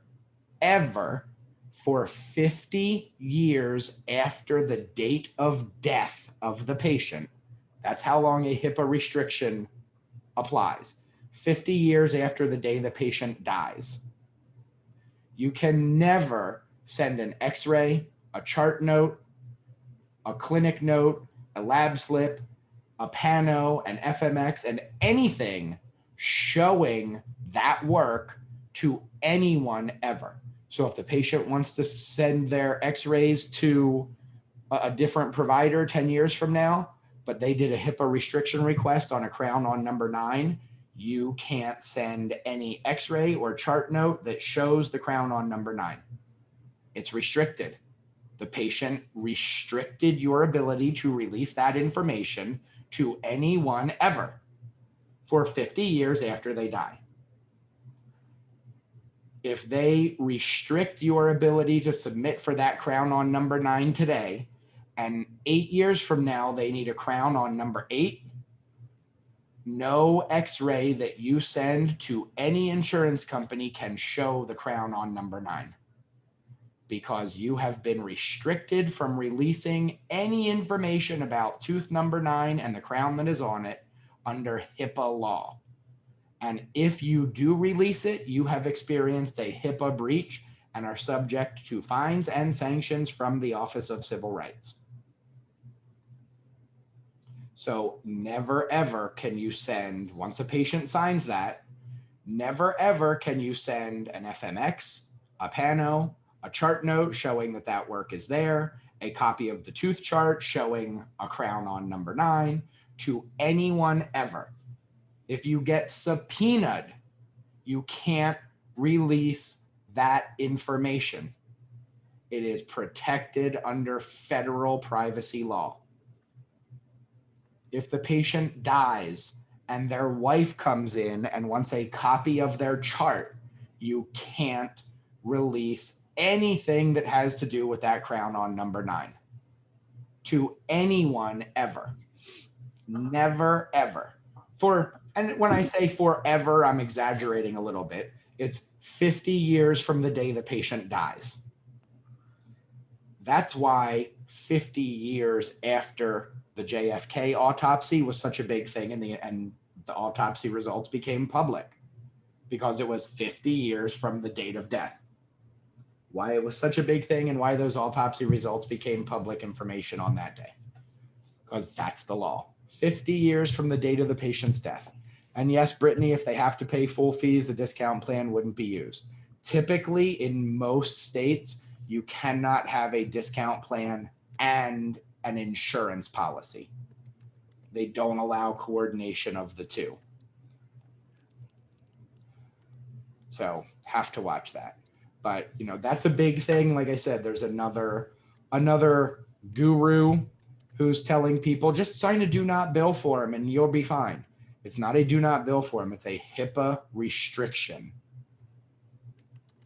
ever, for 50 years after the date of death of the patient, that's how long a HIPAA restriction applies, 50 years after the day the patient dies. You can never send an X-ray, a chart note, a clinic note, a lab slip, a Pano, an FMX, and anything showing that work to anyone ever. So if the patient wants to send their X-rays to a different provider 10 years from now, but they did a HIPAA restriction request on a crown on number 9, you can't send any X-ray or chart note that shows the crown on number 9. It's restricted. The patient restricted your ability to release that information to anyone ever for 50 years after they die. If they restrict your ability to submit for that crown on number 9 today, and 8 years from now they need a crown on number 8, no X-ray that you send to any insurance company can show the crown on number 9, because you have been restricted from releasing any information about tooth number 9 and the crown that is on it under HIPAA law. And if you do release it, you have experienced a HIPAA breach and are subject to fines and sanctions from the Office of Civil Rights. So never ever can you send, once a patient signs that, never ever can you send an FMX, a Pano, a chart note showing that that work is there, a copy of the tooth chart showing a crown on number 9 to anyone ever. If you get subpoenaed, you can't release that information. It is protected under federal privacy law. If the patient dies and their wife comes in and wants a copy of their chart, you can't release anything that has to do with that crown on number 9 to anyone ever. Never, ever. And when I say forever, I'm exaggerating a little bit. It's 50 years from the day the patient dies. That's why 50 years after the JFK autopsy was such a big thing, and the autopsy results became public, because it was 50 years from the date of death. Why it was such a big thing and why those autopsy results became public information on that day. Because that's the law. 50 years from the date of the patient's death. And yes, Brittany, if they have to pay full fees, the discount plan wouldn't be used. Typically, in most states, you cannot have a discount plan and an insurance policy. They don't allow coordination of the two. So have to watch that. But, you know, that's a big thing. Like I said, there's another guru who's telling people just sign a do not bill form and you'll be fine. It's not a do not bill form. It's a HIPAA restriction.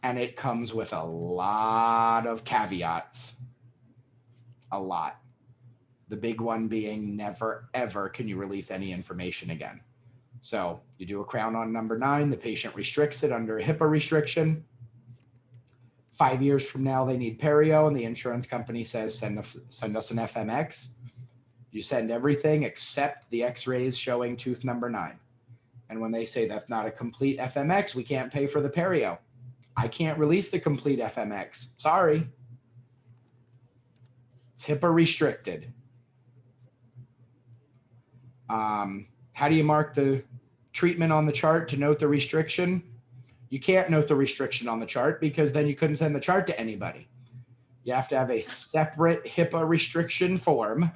And it comes with a lot of caveats. A lot. The big one being never, ever can you release any information again. So you do a crown on number 9, the patient restricts it under a HIPAA restriction. 5 years from now, they need perio, and the insurance company says, send us an FMX. You send everything except the X-rays showing tooth number 9. And when they say that's not a complete FMX, we can't pay for the perio. I can't release the complete FMX. Sorry. It's HIPAA restricted. How do you mark the treatment on the chart to note the restriction? You can't note the restriction on the chart because then you couldn't send the chart to anybody. You have to have a separate HIPAA restriction form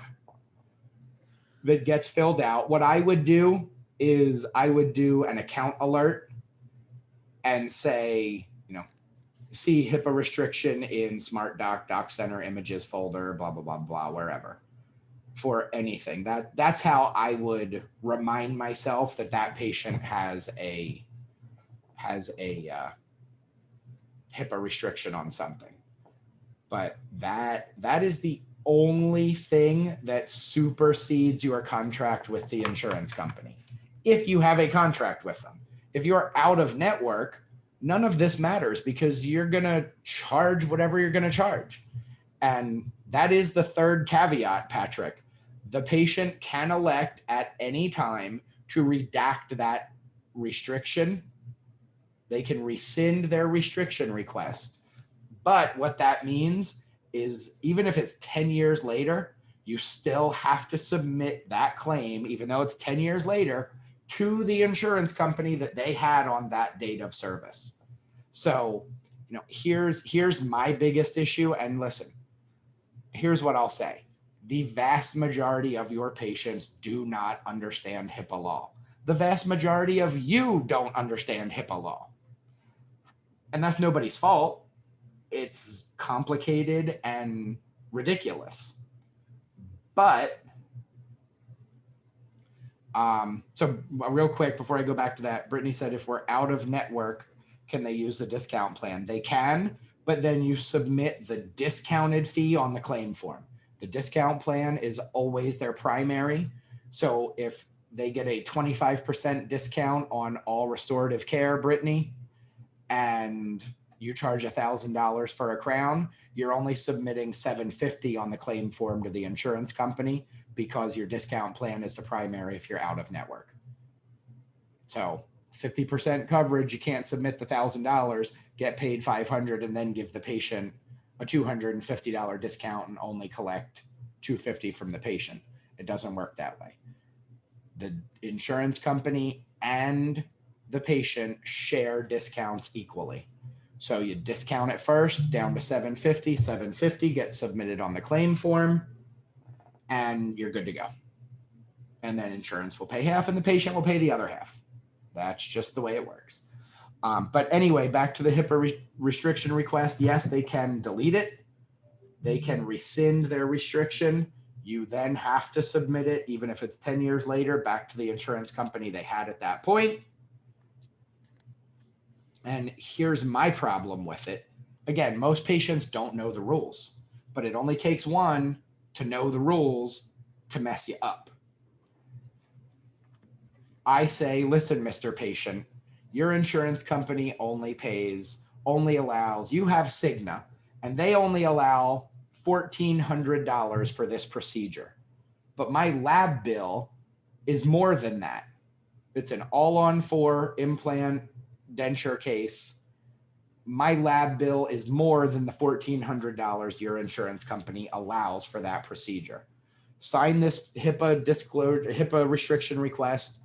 that gets filled out. What I would do is I would do an account alert and say, see HIPAA restriction in SmartDoc, Doc Center, images folder, blah, blah, blah, blah, wherever for anything. That's how I would remind myself that that patient has a HIPAA restriction on something. But that is the only thing that supersedes your contract with the insurance company. If you have a contract with them, if you're out of network, none of this matters because you're going to charge whatever you're going to charge. And that is the third caveat, Patrick. The patient can elect at any time to redact that restriction. They can rescind their restriction request. But what that means is even if it's 10 years later, you still have to submit that claim, even though it's 10 years later, to the insurance company that they had on that date of service. So, here's my biggest issue. And listen, here's what I'll say. The vast majority of your patients do not understand HIPAA law. The vast majority of you don't understand HIPAA law. And that's nobody's fault. It's complicated and ridiculous. But, so real quick, before I go back to that, Brittany said if we're out of network, can they use the discount plan? They can, but then you submit the discounted fee on the claim form. The discount plan is always their primary. So if they get a 25% discount on all restorative care, Brittany, and you charge $1,000 for a crown, you're only submitting $750 on the claim form to the insurance company because your discount plan is the primary if you're out of network. So 50% coverage, you can't submit the $1,000, get paid $500, and then give the patient a $250 discount and only collect $250 from the patient. It doesn't work that way. The insurance company and the patient share discounts equally. So you discount it first down to $750. $750 gets submitted on the claim form and you're good to go. And then insurance will pay half and the patient will pay the other half. That's just the way it works. But anyway, back to the HIPAA restriction request. Yes, they can delete it. They can rescind their restriction. You then have to submit it, even if it's 10 years later, back to the insurance company they had at that point. And here's my problem with it. Again, most patients don't know the rules, but it only takes one to know the rules to mess you up. I say, listen, Mr. Patient, your insurance company only allows, you have Cigna, and they only allow $1,400 for this procedure. But my lab bill is more than that. It's an all-on-4 implant denture case. My lab bill is more than the $1,400 your insurance company allows for that procedure. Sign this HIPAA restriction request.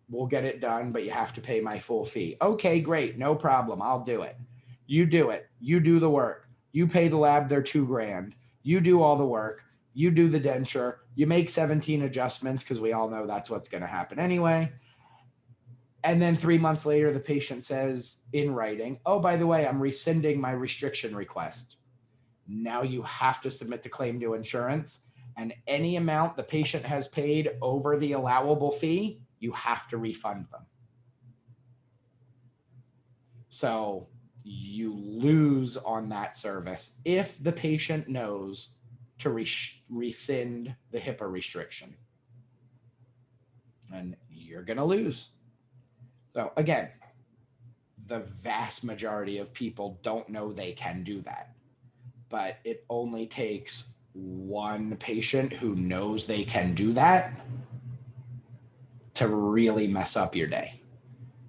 We'll get it done, but you have to pay my full fee. Okay, great. No problem. I'll do it. You do it. You do the work. You pay the lab their $2,000. You do all the work. You do the denture. You make 17 adjustments because we all know that's what's going to happen anyway. And then 3 months later, the patient says in writing, oh, by the way, I'm rescinding my restriction request. Now you have to submit the claim to insurance, and any amount the patient has paid over the allowable fee, you have to refund them. So you lose on that service if the patient knows to rescind the HIPAA restriction. And you're going to lose. So again, the vast majority of people don't know they can do that. But it only takes one patient who knows they can do that to really mess up your day.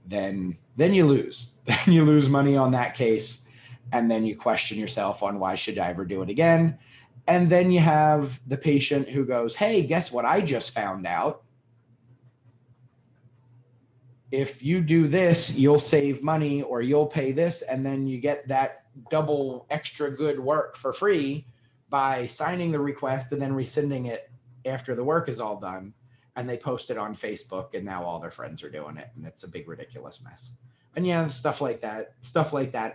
Then you lose. Then you lose money on that case. And then you question yourself on why should I ever do it again? And then you have the patient who goes, hey, guess what I just found out? If you do this, you'll save money or you'll pay this. And then you get that double extra good work for free by signing the request and then rescinding it after the work is all done. And they post it on Facebook and now all their friends are doing it. And it's a big ridiculous mess. And yeah, stuff like that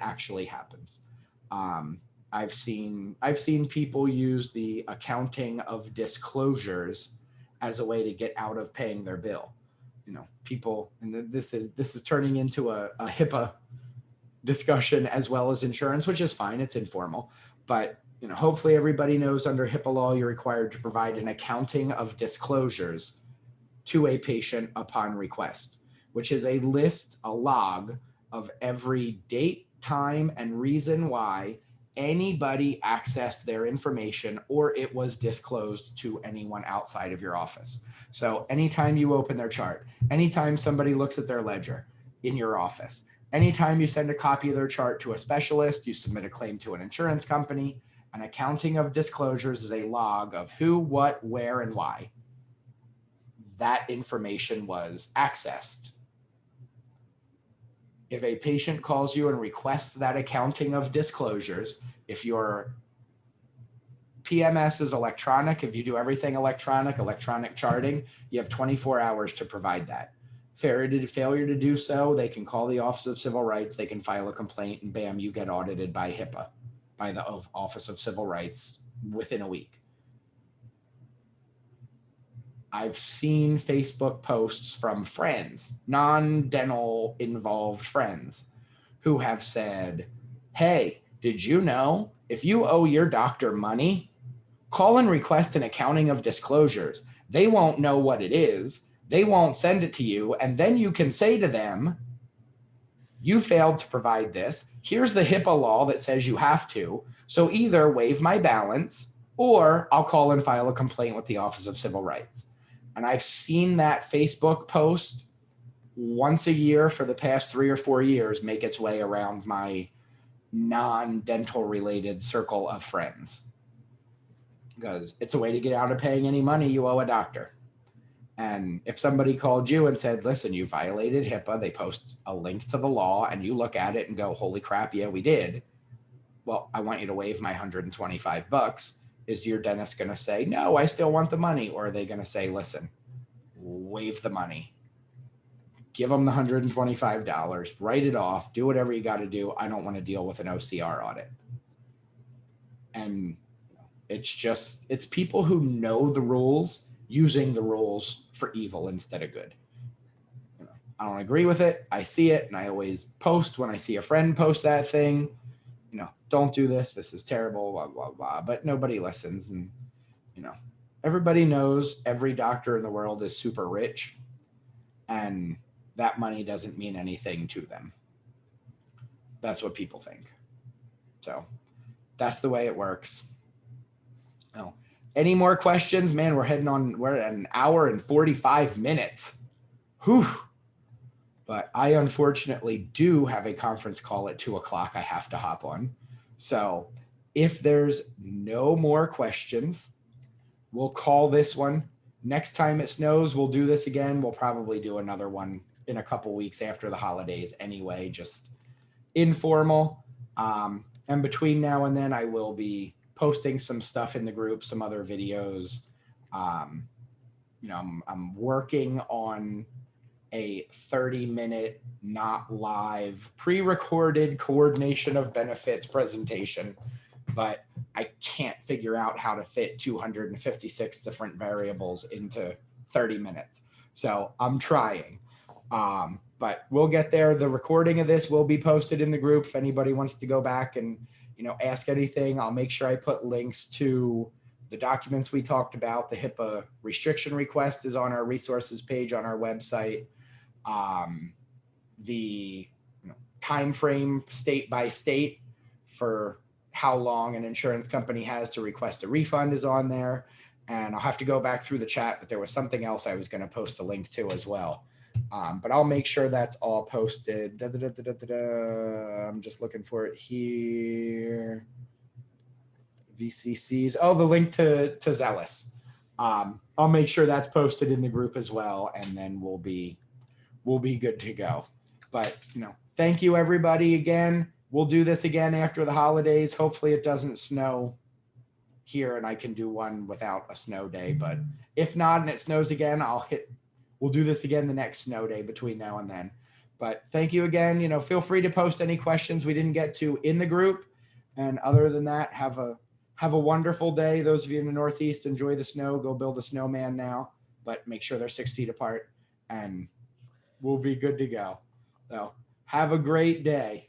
actually happens. I've seen people use the accounting of disclosures as a way to get out of paying their bill. You know, people, and this is turning into a HIPAA discussion as well as insurance, which is fine. It's informal, but you know, hopefully everybody knows under HIPAA law, you're required to provide an accounting of disclosures to a patient upon request, which is a list, a log of every date, time, and reason why anybody accessed their information or it was disclosed to anyone outside of your office. So anytime you open their chart, anytime somebody looks at their ledger in your office, anytime you send a copy of their chart to a specialist, you submit a claim to an insurance company, an accounting of disclosures is a log of who, what, where, and why that information was accessed. If a patient calls you and requests that accounting of disclosures, if your PMS is electronic, if you do everything electronic charting, you have 24 hours to provide that. Failure to do so, they can call the Office of Civil Rights, they can file a complaint, and bam, you get audited by HIPAA, by the Office of Civil Rights within a week. I've seen Facebook posts from friends, non-dental involved friends, who have said, hey, did you know if you owe your doctor money, call and request an accounting of disclosures. They won't know what it is. They won't send it to you. And then you can say to them, you failed to provide this. Here's the HIPAA law that says you have to. So either waive my balance or I'll call and file a complaint with the Office of Civil Rights. And I've seen that Facebook post once a year for the past 3 or 4 years make its way around my non-dental related circle of friends. Because it's a way to get out of paying any money you owe a doctor. And if somebody called you and said, listen, you violated HIPAA, they post a link to the law and you look at it and go, holy crap, yeah, we did. Well, I want you to waive my $125. Is your dentist going to say, no, I still want the money? Or are they going to say, listen, waive the money, give them the $125, write it off, do whatever you got to do. I don't want to deal with an OCR audit. And it's people who know the rules using the rules for evil instead of good. You know, I don't agree with it. I see it. And I always post when I see a friend post that thing, you know, don't do this. This is terrible, blah, blah, blah. But nobody listens. And, you know, everybody knows every doctor in the world is super rich and that money doesn't mean anything to them. That's what people think. So that's the way it works. Oh, any more questions? Man, we're at an hour and 45 minutes. Whew. But I unfortunately do have a conference call at 2:00 I have to hop on. So if there's no more questions, we'll call this one. Next time it snows, we'll do this again. We'll probably do another one in a couple weeks after the holidays anyway, just informal. And between now and then, I will be posting some stuff in the group, some other videos. You know, I'm working on a 30-minute, not live, pre-recorded coordination of benefits presentation, but I can't figure out how to fit 256 different variables into 30 minutes. So I'm trying, but we'll get there. The recording of this will be posted in the group. If anybody wants to go back and, you know, ask anything, I'll make sure I put links to the documents we talked about. The HIPAA restriction request is on our resources page on our website. The time frame state by state for how long an insurance company has to request a refund is on there. And I'll have to go back through the chat, but there was something else I was going to post a link to as well. But I'll make sure that's all posted. I'm just looking for it here. VCCs. Oh, the link to Zealous. I'll make sure that's posted in the group as well, and then we'll be good to go. But, you know, thank you everybody again. We'll do this again after the holidays. Hopefully it doesn't snow here and I can do one without a snow day. But if not and it snows again, we'll do this again the next snow day between now and then. But thank you again. You know, feel free to post any questions we didn't get to in the group. And other than that, have a wonderful day. Those of you in the Northeast, enjoy the snow. Go build a snowman now, but make sure they're 6 feet apart, and we'll be good to go. So have a great day.